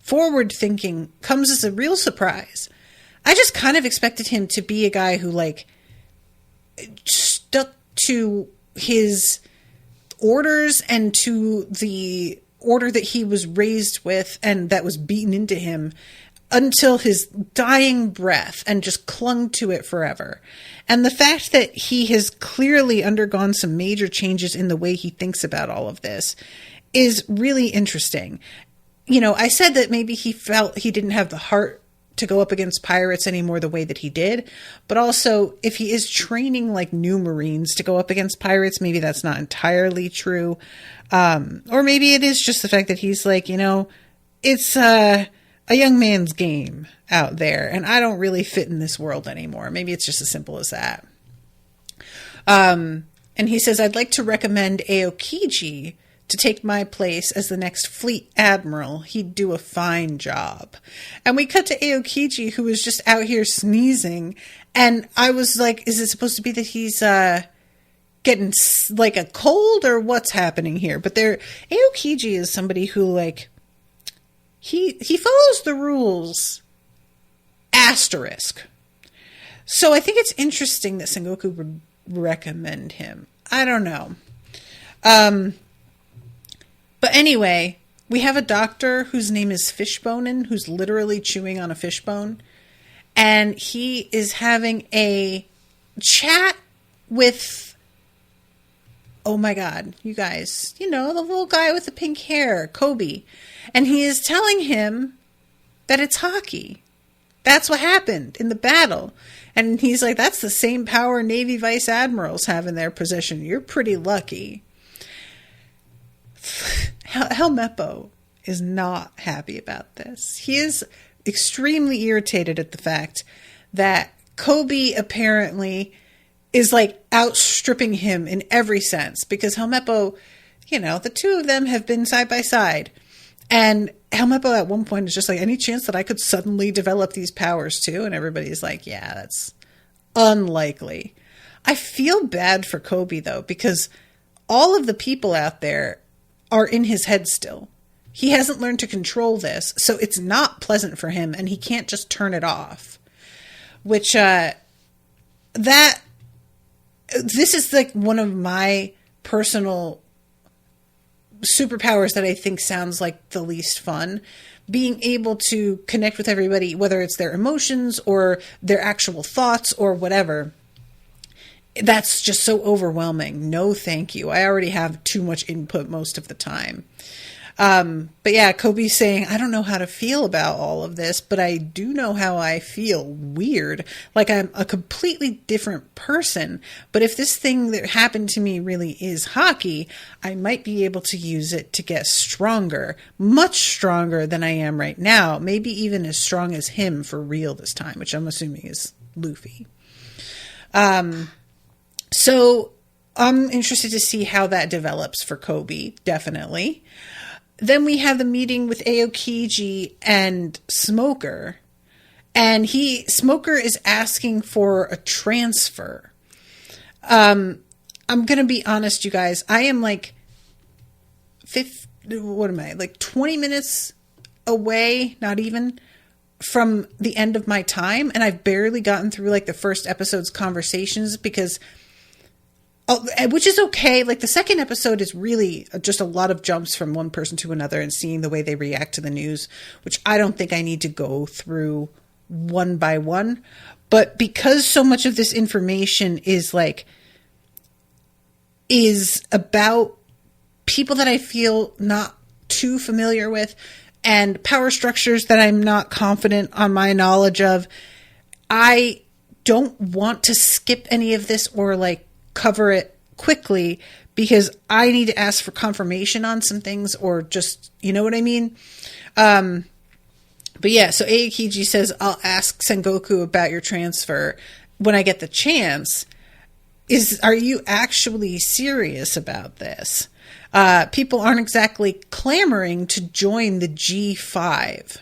forward thinking comes as a real surprise. I just kind of expected him to be a guy who like stuck to his orders and to the order that he was raised with and that was beaten into him until his dying breath and just clung to it forever. And the fact that he has clearly undergone some major changes in the way he thinks about all of this is really interesting. You know, I said that maybe he felt he didn't have the heart to go up against pirates anymore the way that he did. But also, if he is training like new Marines to go up against pirates, maybe that's not entirely true. Or maybe it is just the fact that he's like, you know, it's a young man's game out there, and I don't really fit in this world anymore. Maybe it's just as simple as that. And he says, I'd like to recommend Aokiji to take my place as the next fleet admiral. He'd do a fine job. And we cut to Aokiji, who was just out here sneezing. And I was like, is it supposed to be that he's getting like a cold or what's happening here? But Aokiji is somebody who like, he follows the rules, asterisk. So I think it's interesting that Sengoku would recommend him. I don't know. But anyway, we have a doctor whose name is Fishbonen, who's literally chewing on a fishbone. And he is having a chat with, oh my God, you guys, you know, the little guy with the pink hair, Kobe. And he is telling him that it's Haki. That's what happened in the battle. And he's like, that's the same power Navy vice admirals have in their position. You're pretty lucky. Helmeppo is not happy about this. He is extremely irritated at the fact that Kobe apparently is like outstripping him in every sense, because Helmeppo the two of them have been side by side. And Helmeppo at one point is just like, any chance that I could suddenly develop these powers too? And everybody's like, yeah, that's unlikely. I feel bad for Koby, though, because all of the people out there are in his head still. He hasn't learned to control this, so it's not pleasant for him, and he can't just turn it off. Which, this is like one of my personal superpowers that I think sounds like the least fun. Being able to connect with everybody, whether it's their emotions or their actual thoughts or whatever. That's just so overwhelming. No, thank you. I already have too much input most of the time. But yeah, Koby's saying, I don't know how to feel about all of this, but I do know how I feel. Weird. Like I'm a completely different person. But if this thing that happened to me really is hockey, I might be able to use it to get stronger, much stronger than I am right now. Maybe even as strong as him for real this time, which I'm assuming is Luffy. So I'm interested to see how that develops for Koby, definitely. Then we have the meeting with Aokiji and Smoker. And Smoker is asking for a transfer. I'm going to be honest, you guys. I am like 20 minutes away, not even, from the end of my time. And I've barely gotten through like the first episode's conversations because... which is okay. Like the second episode is really just a lot of jumps from one person to another and seeing the way they react to the news, which I don't think I need to go through one by one. But because so much of this information is about people that I feel not too familiar with and power structures that I'm not confident on my knowledge of, I don't want to skip any of this or cover it quickly because I need to ask for confirmation on some things or just, you know what I mean? But yeah, so Aokiji says, I'll ask Sengoku about your transfer when I get the chance. Are you actually serious about this? People aren't exactly clamoring to join the G5.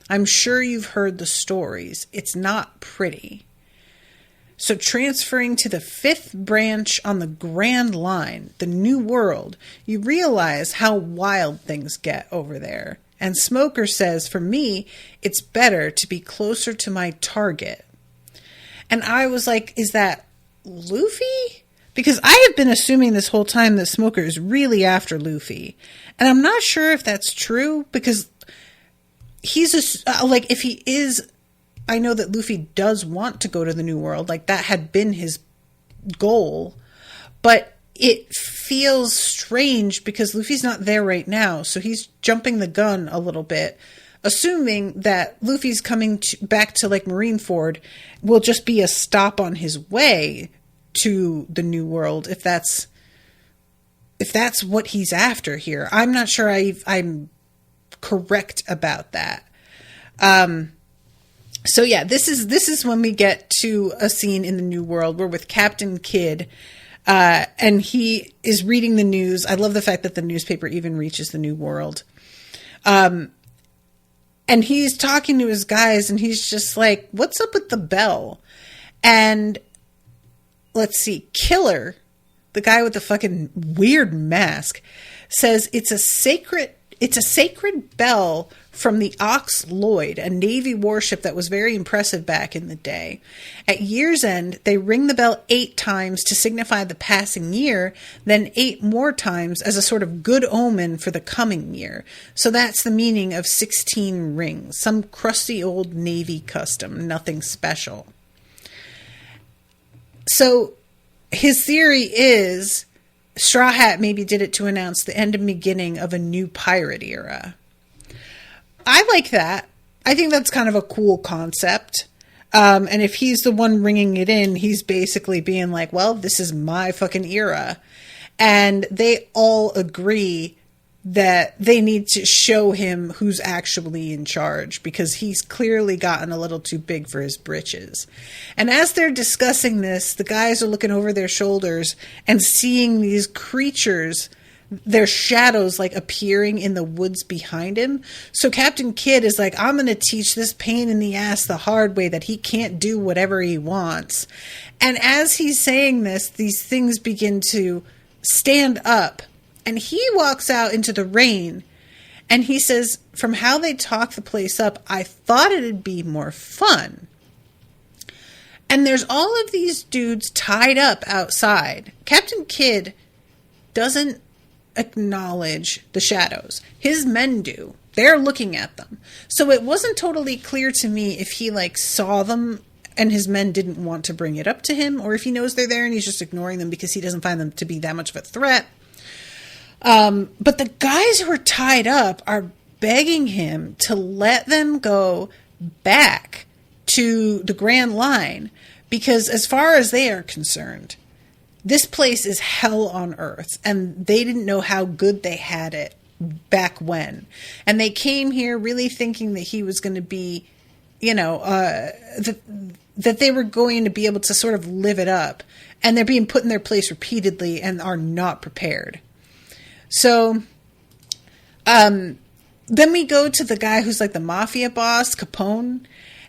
I'm sure you've heard the stories. It's not pretty. So transferring to the 5th branch on the Grand Line, the New World, you realize how wild things get over there. And Smoker says, for me, it's better to be closer to my target. And I was like, is that Luffy? Because I have been assuming this whole time that Smoker is really after Luffy. And I'm not sure if that's true because he's if he is... I know that Luffy does want to go to the New World. Like that had been his goal, but it feels strange because Luffy's not there right now. So he's jumping the gun a little bit, assuming that Luffy's coming back to Marineford will just be a stop on his way to the New World. If that's what he's after here, I'm not sure I'm correct about that. So yeah, this is when we get to a scene in the New World. We're with Captain Kidd, and he is reading the news. I love the fact that the newspaper even reaches the New World. And he's talking to his guys, and he's just like, what's up with the bell? And let's see, Killer, the guy with the fucking weird mask, says it's a sacred bell from the Ox Lloyd, a Navy warship that was very impressive back in the day. At year's end, they ring the bell 8 times to signify the passing year, then 8 more times as a sort of good omen for the coming year. So that's the meaning of 16 rings. Some crusty old Navy custom, nothing special. So his theory is Straw Hat maybe did it to announce the end and beginning of a new pirate era. I like that. I think that's kind of a cool concept. And if he's the one ringing it in, he's basically being like, well, this is my fucking era. And they all agree that they need to show him who's actually in charge because he's clearly gotten a little too big for his britches. And as they're discussing this, the guys are looking over their shoulders and seeing these creatures there's shadows like appearing in the woods behind him. So Captain Kidd is like, I'm going to teach this pain in the ass the hard way, that he can't do whatever he wants. And as he's saying this, these things begin to stand up, and he walks out into the rain, and he says, from how they talk the place up, I thought it'd be more fun. And there's all of these dudes tied up outside. Captain Kidd doesn't acknowledge the shadows. His men do. They're looking at them. So it wasn't totally clear to me if he like saw them and his men didn't want to bring it up to him, or if he knows they're there and he's just ignoring them because he doesn't find them to be that much of a threat. But the guys who are tied up are begging him to let them go back to the Grand Line, because as far as they are concerned, this place is hell on earth, and they didn't know how good they had it back when. And they came here really thinking that he was going to be, that they were going to be able to sort of live it up. And they're being put in their place repeatedly and are not prepared. So, then we go to the guy who's like the mafia boss, Capone.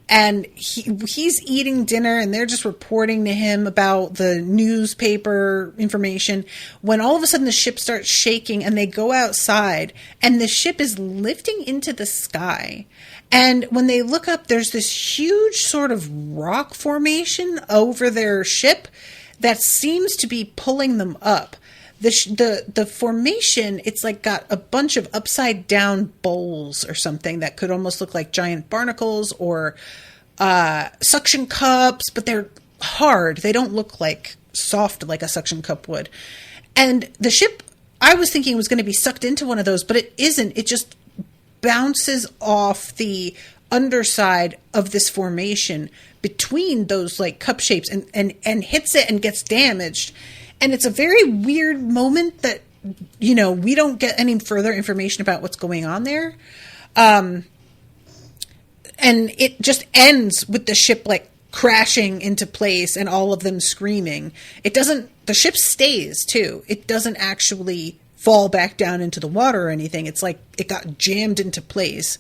And he's eating dinner, and they're just reporting to him about the newspaper information, when all of a sudden the ship starts shaking, and they go outside, and the ship is lifting into the sky. And when they look up, there's this huge sort of rock formation over their ship that seems to be pulling them up. The formation, it's like got a bunch of upside down bowls or something that could almost look like giant barnacles or suction cups, but they're hard. They don't look like soft like a suction cup would. And the ship, I was thinking, was going to be sucked into one of those, but it isn't. It just bounces off the underside of this formation between those like cup shapes and hits it and gets damaged. And it's a very weird moment that, we don't get any further information about what's going on there. And it just ends with the ship like crashing into place and all of them screaming. The ship stays too. It doesn't actually fall back down into the water or anything. It's like it got jammed into place.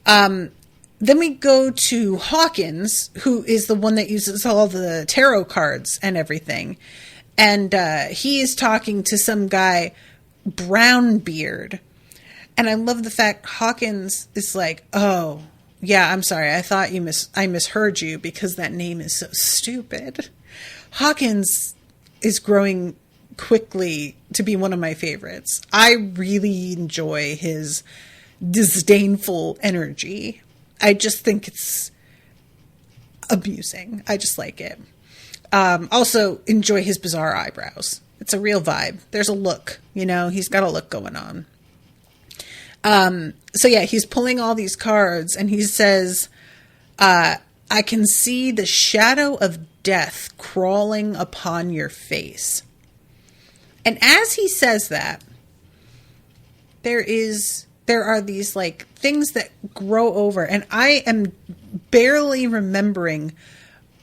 Then we go to Hawkins, who is the one that uses all the tarot cards and everything. And he is talking to some guy, Brownbeard. And I love the fact Hawkins is like, oh, yeah, I'm sorry. I thought I misheard you because that name is so stupid. Hawkins is growing quickly to be one of my favorites. I really enjoy his disdainful energy. I just think it's amusing. I just like it. Also enjoy his bizarre eyebrows. It's a real vibe. There's a look, he's got a look going on. So yeah, he's pulling all these cards and he says, I can see the shadow of death crawling upon your face. And as he says that, there are these like things that grow over, and I am barely remembering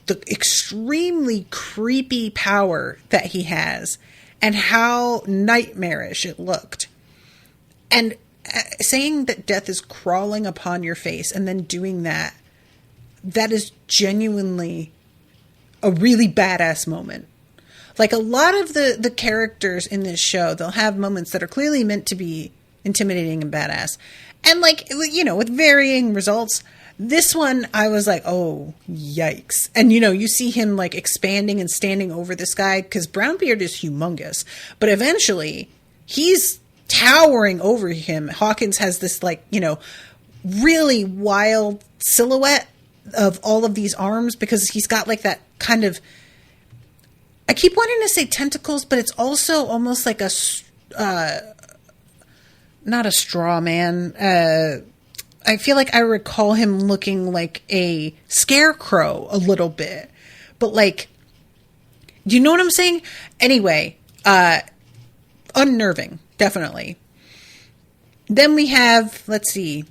the extremely creepy power that he has and how nightmarish it looked. And saying that death is crawling upon your face and then doing that is genuinely a really badass moment. Like a lot of the characters in this show, they'll have moments that are clearly meant to be intimidating and badass. And like, with varying results. This one, I was like, oh, yikes. And, you see him, like, expanding and standing over this guy, because Brownbeard is humongous. But eventually, he's towering over him. Hawkins has this, like, really wild silhouette of all of these arms, because he's got, like, that kind of... I keep wanting to say tentacles, but it's also almost like not a straw man, I feel like I recall him looking like a scarecrow a little bit, but like, do you know what I'm saying? Anyway, unnerving, definitely. Then we have, let's see,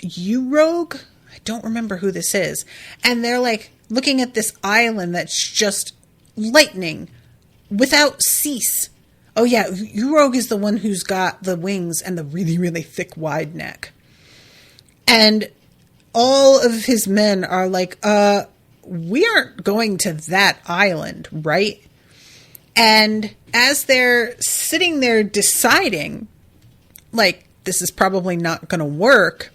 U-Rogue? I don't remember who this is. And they're like looking at this island that's just lightning without cease Oh, yeah, Urog is the one who's got the wings and the really, really thick, wide neck. And all of his men are like, we aren't going to that island, right? And as they're sitting there deciding, like, this is probably not going to work,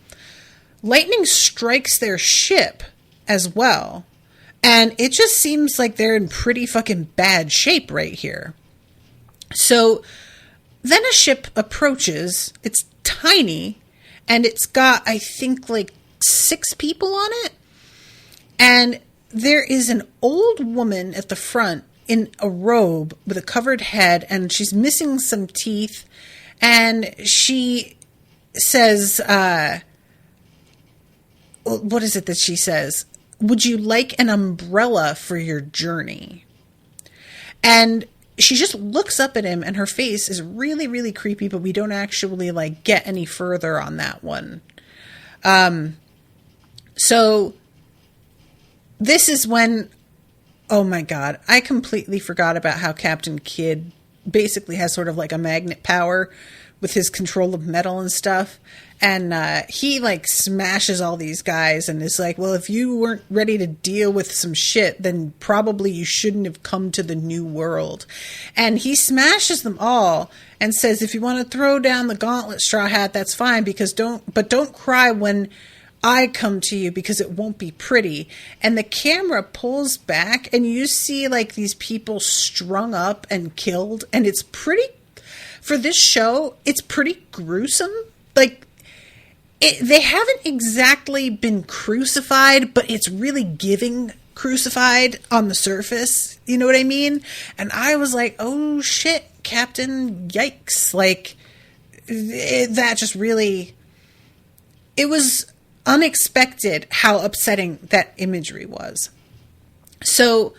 lightning strikes their ship as well. And it just seems like they're in pretty fucking bad shape right here. So then a ship approaches. It's tiny, and it's got, I think, like 6 people on it. And there is an old woman at the front in a robe with a covered head, and she's missing some teeth. And she says, what is it that she says? Would you like an umbrella for your journey? And she just looks up at him, and her face is really, really creepy, but we don't actually like get any further on that one. So this is when, oh my God, I completely forgot about how Captain Kidd basically has sort of like a magnet power with his control of metal and stuff. And he like smashes all these guys and is like, well, if you weren't ready to deal with some shit, then probably you shouldn't have come to the new world. And he smashes them all and says, if you want to throw down the gauntlet, Straw Hat, that's fine, but don't cry when I come to you, because it won't be pretty. And the camera pulls back and you see like these people strung up and killed. And it's pretty, for this show, it's pretty gruesome. Like, they haven't exactly been crucified, but it's really giving crucified on the surface. You know what I mean? And I was like, oh shit, Captain, yikes. Like, that just really, it was unexpected how upsetting that imagery was. So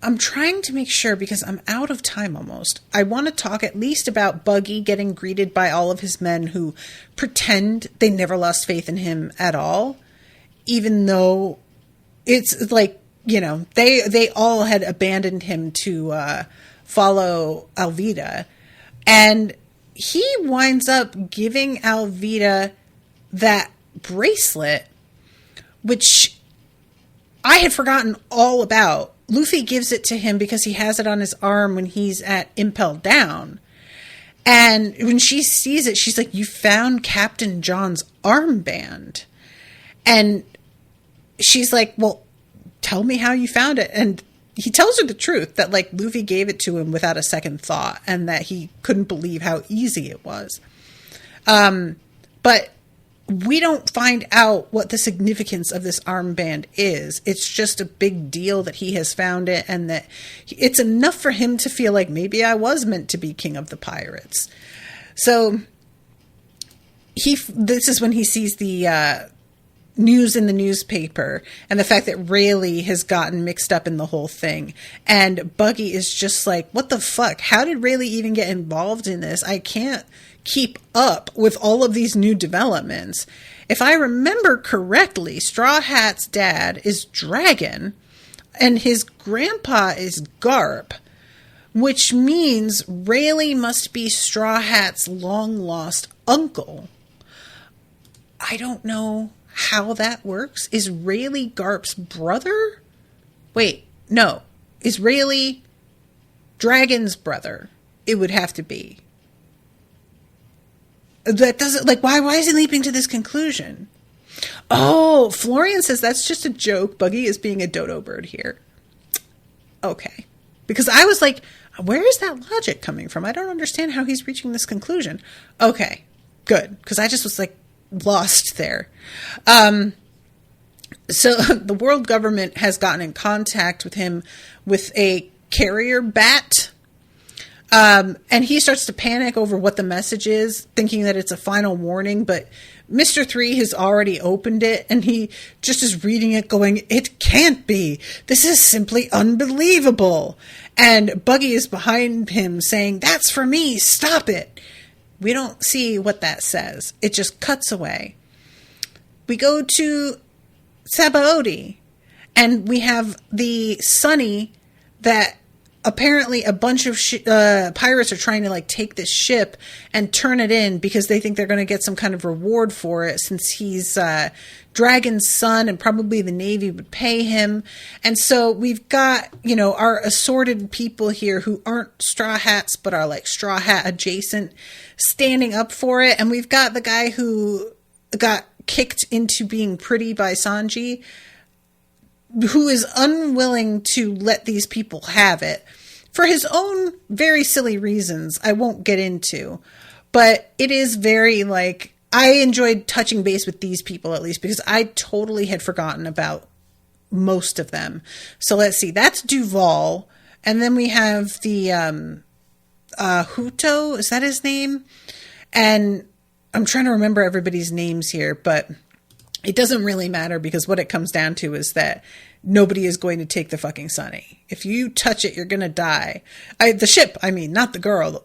I'm trying to make sure, because I'm out of time almost, I want to talk at least about Buggy getting greeted by all of his men who pretend they never lost faith in him at all, even though it's like, you know, they all had abandoned him to follow Alvida. And he winds up giving Alvida that bracelet, which I had forgotten all about. Luffy gives it to him because he has it on his arm when he's at Impel Down. And when she sees it, she's like, you found Captain John's armband. And she's like, well, tell me how you found it. And he tells her the truth, that like Luffy gave it to him without a second thought, and that he couldn't believe how easy it was. But we don't find out what the significance of this armband is. It's just a big deal that he has found it, and that it's enough for him to feel like maybe I was meant to be king of the pirates. So this is when he sees the news in the newspaper and the fact that Rayleigh has gotten mixed up in the whole thing. And Buggy is just like, what the fuck? How did Rayleigh even get involved in this? I can't keep up with all of these new developments. If I remember correctly, Straw Hat's dad is Dragon and his grandpa is Garp, which means Rayleigh must be Straw Hat's long lost uncle. I don't know how that works. Is Rayleigh Garp's brother? Wait, no. Is Rayleigh Dragon's brother? It would have to be. That doesn't, like, why is he leaping to this conclusion? Oh, Florian says that's just a joke. Buggy is being a dodo bird here. Okay. Because I was like, where is that logic coming from? I don't understand how he's reaching this conclusion. Okay, good. Because I just was like lost there. So the world government has gotten in contact with him with a carrier bat. And he starts to panic over what the message is, thinking that it's a final warning, but Mr. 3 has already opened it, and he just is reading it going, it can't be. This is simply unbelievable. And Buggy is behind him saying, that's for me, stop it. We don't see what that says. It just cuts away. We go to Sabaody, and we have the Sunny that apparently a bunch of pirates are trying to like take this ship and turn it in because they think they're going to get some kind of reward for it, since he's Dragon's son and probably the Navy would pay him. And so we've got, our assorted people here who aren't Straw Hats but are like Straw Hat adjacent, standing up for it. And we've got the guy who got kicked into being pretty by Sanji, who is unwilling to let these people have it for his own very silly reasons I won't get into. But it is very like, I enjoyed touching base with these people at least, because I totally had forgotten about most of them. So let's see, that's Duval. And then we have the Huto, is that his name? And I'm trying to remember everybody's names here, but it doesn't really matter, because what it comes down to is that nobody is going to take the fucking Sunny. If you touch it, you're going to die. The ship, I mean, not the girl.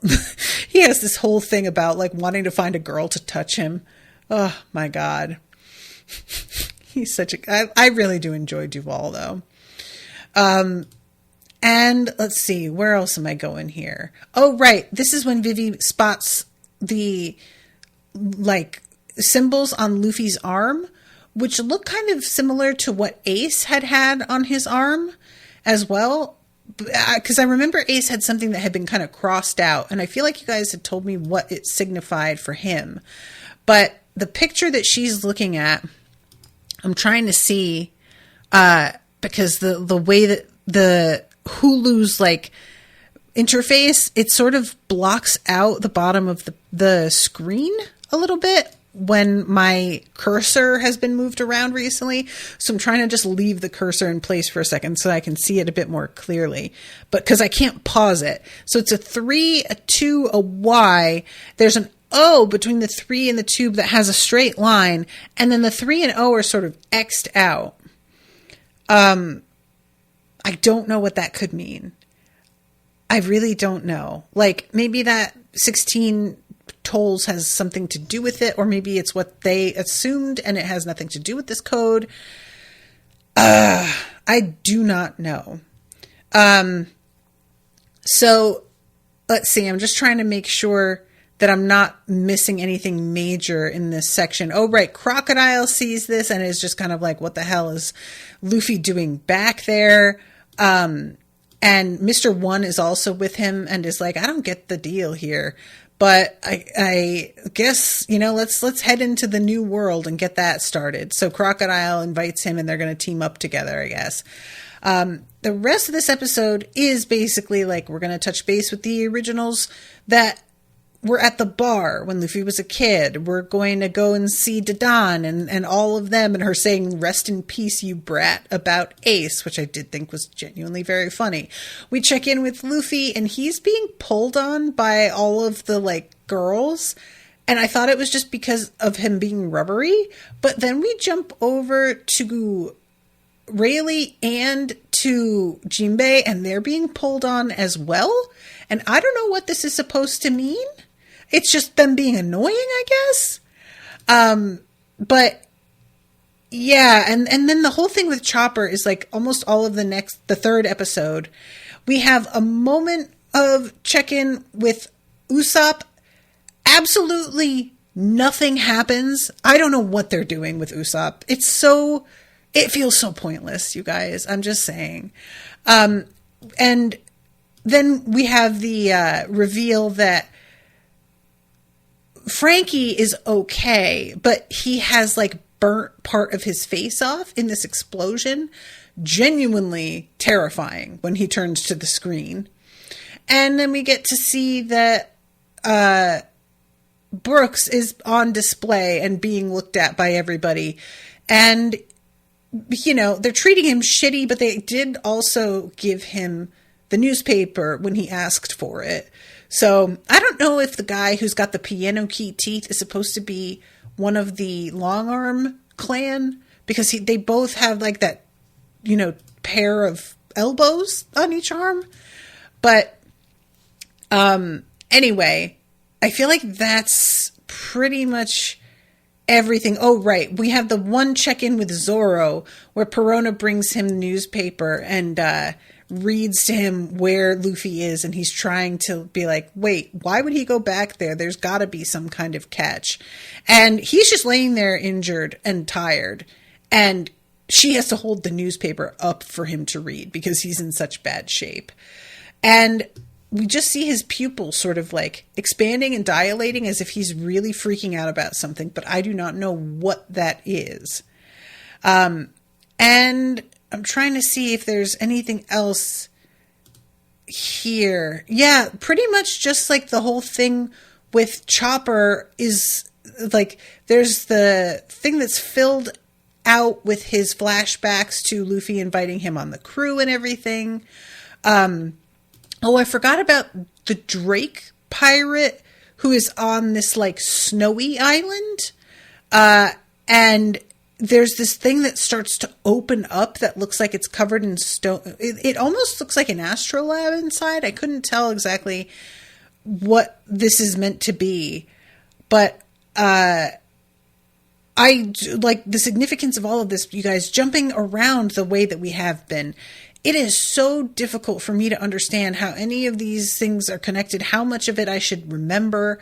He has this whole thing about like wanting to find a girl to touch him. Oh my God. He's such I really do enjoy Duval though. And let's see, where else am I going here? Oh, right. This is when Vivi spots the like symbols on Luffy's arm, which look kind of similar to what Ace had on his arm as well. Because I remember Ace had something that had been kind of crossed out, and I feel like you guys had told me what it signified for him. But the picture that she's looking at, I'm trying to see, because the way that the Hulu's like interface, it sort of blocks out the bottom of the screen a little bit when my cursor has been moved around recently. So I'm trying to just leave the cursor in place for a second so I can see it a bit more clearly, but because I can't pause it. So it's a 3, a 2, a Y. There's an O between the 3 and the 2 that has a straight line. And then the 3 and O are sort of X'd out. I don't know what that could mean. I really don't know. Like maybe that 16 tolls has something to do with it, or maybe it's what they assumed and it has nothing to do with this code. I do not know. So let's see. I'm just trying to make sure that I'm not missing anything major in this section. Oh, right. Crocodile sees this and is just kind of like, what the hell is Luffy doing back there? And Mr. One is also with him and is like, I don't get the deal here. But I guess, let's head into the new world and get that started. So Crocodile invites him and they're going to team up together, I guess. The rest of this episode is basically like, we're going to touch base with the originals that were at the bar when Luffy was a kid. We're going to go and see Dadan and all of them, and her saying, rest in peace, you brat, about Ace, which I did think was genuinely very funny. We check in with Luffy, and he's being pulled on by all of the, like, girls, and I thought it was just because of him being rubbery, but then we jump over to Rayleigh and to Jinbei, and they're being pulled on as well, and I don't know what this is supposed to mean. It's just them being annoying, I guess. But yeah, and then the whole thing with Chopper is like almost all of the third episode. We have a moment of check-in with Usopp. Absolutely nothing happens. I don't know what they're doing with Usopp. It feels so pointless, you guys. I'm just saying. And then we have the reveal that Frankie is okay, but he has like burnt part of his face off in this explosion. Genuinely terrifying when he turns to the screen. And then we get to see that Brooks is on display and being looked at by everybody. And, they're treating him shitty, but they did also give him the newspaper when he asked for it. So I don't know if the guy who's got the piano key teeth is supposed to be one of the Long Arm clan, because they both have like that, pair of elbows on each arm. But anyway, I feel like that's pretty much everything. Oh, right. We have the one check-in with Zoro where Perona brings him the newspaper and reads to him where Luffy is, and he's trying to be like, wait, why would he go back there? There's got to be some kind of catch. And he's just laying there injured and tired, and she has to hold the newspaper up for him to read because he's in such bad shape. And we just see his pupils sort of like expanding and dilating as if he's really freaking out about something, but I do not know what that is. And I'm trying to see if there's anything else here. Yeah, pretty much just like the whole thing with Chopper is like, there's the thing that's filled out with his flashbacks to Luffy inviting him on the crew and everything. Oh, I forgot about the Drake pirate who is on this like snowy island. And there's this thing that starts to open up that looks like it's covered in stone. It almost looks like an astrolabe inside. I couldn't tell exactly what this is meant to be, but I like the significance of all of this, you guys, jumping around the way that we have been. It is so difficult for me to understand how any of these things are connected, how much of it I should remember.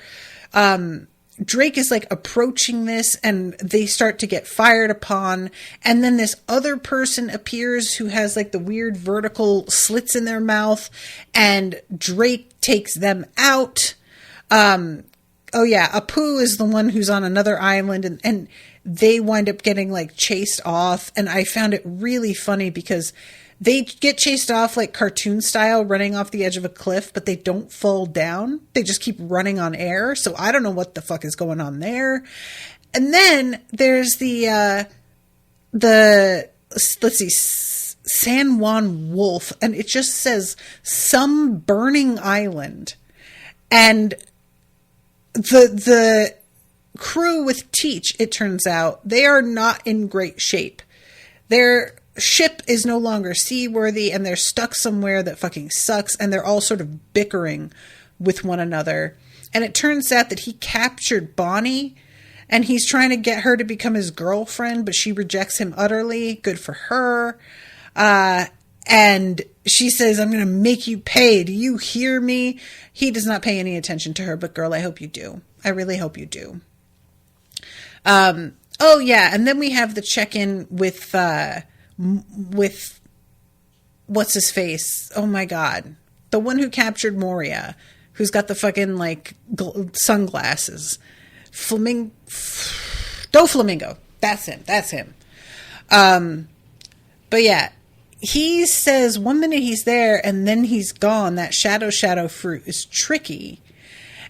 Drake is like approaching this and they start to get fired upon. And then this other person appears who has like the weird vertical slits in their mouth, and Drake takes them out. Oh yeah, Apu is the one who's on another island, and they wind up getting like chased off. And I found it really funny because they get chased off like cartoon style, running off the edge of a cliff, but they don't fall down. They just keep running on air. So I don't know what the fuck is going on there. And then there's the let's see, San Juan Wolf, and it just says some burning island. And the crew with Teach, it turns out, they are not in great shape. Their ship is no longer seaworthy, and they're stuck somewhere that fucking sucks, and they're all sort of bickering with one another. And it turns out that he captured Bonnie, and he's trying to get her to become his girlfriend, but she rejects him utterly. Good for her. And she says, I'm going to make you pay. Do you hear me? He does not pay any attention to her, but girl, I hope you do. I really hope you do. Oh yeah. And then we have the check-in with what's his face? Oh my God. The one who captured Moria, who's got the fucking like sunglasses. Doflamingo. That's him. But yeah, he says 1 minute he's there and then he's gone. That shadow fruit is tricky.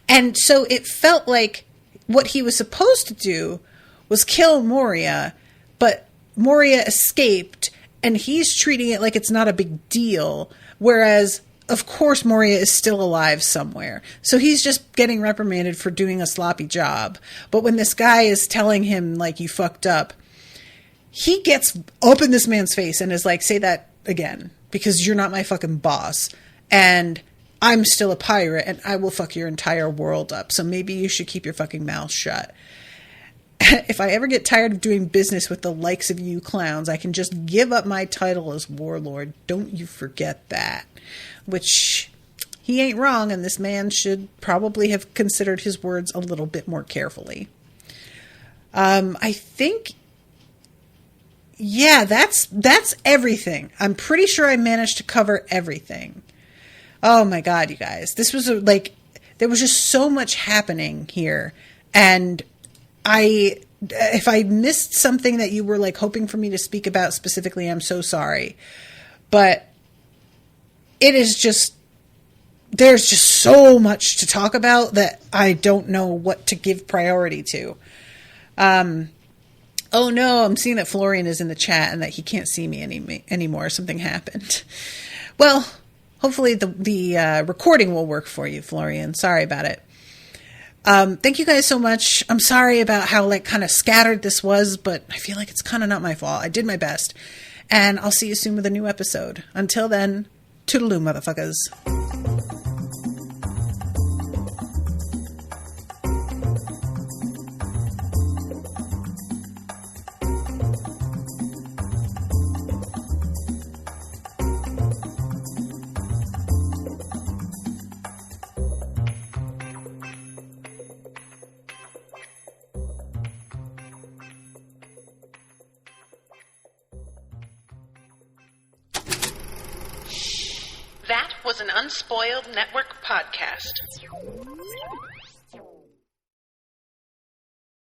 And so it felt like what he was supposed to do was kill Moria, but Moria escaped, and he's treating it like it's not a big deal. Whereas, of course, Moria is still alive somewhere. So he's just getting reprimanded for doing a sloppy job. But when this guy is telling him, like, you fucked up, he gets up in this man's face and is like, say that again, because you're not my fucking boss. And I'm still a pirate, and I will fuck your entire world up. So maybe you should keep your fucking mouth shut. If I ever get tired of doing business with the likes of you clowns, I can just give up my title as warlord. Don't you forget that. Which, he ain't wrong, and this man should probably have considered his words a little bit more carefully. I think, yeah, that's everything. I'm pretty sure I managed to cover everything. Oh my God, you guys. This was there was just so much happening here. And if I missed something that you were like hoping for me to speak about specifically, I'm so sorry. But it is just, there's just so much to talk about that I don't know what to give priority to. Oh no, I'm seeing that Florian is in the chat and that he can't see me anymore. Something happened. Well, hopefully the recording will work for you, Florian. Sorry about it. Thank you guys so much. I'm sorry about how like kind of scattered this was, but I feel like it's kind of not my fault. I did my best. And I'll see you soon with a new episode. Until then, toodaloo, motherfuckers. is an Unspoiled Network podcast.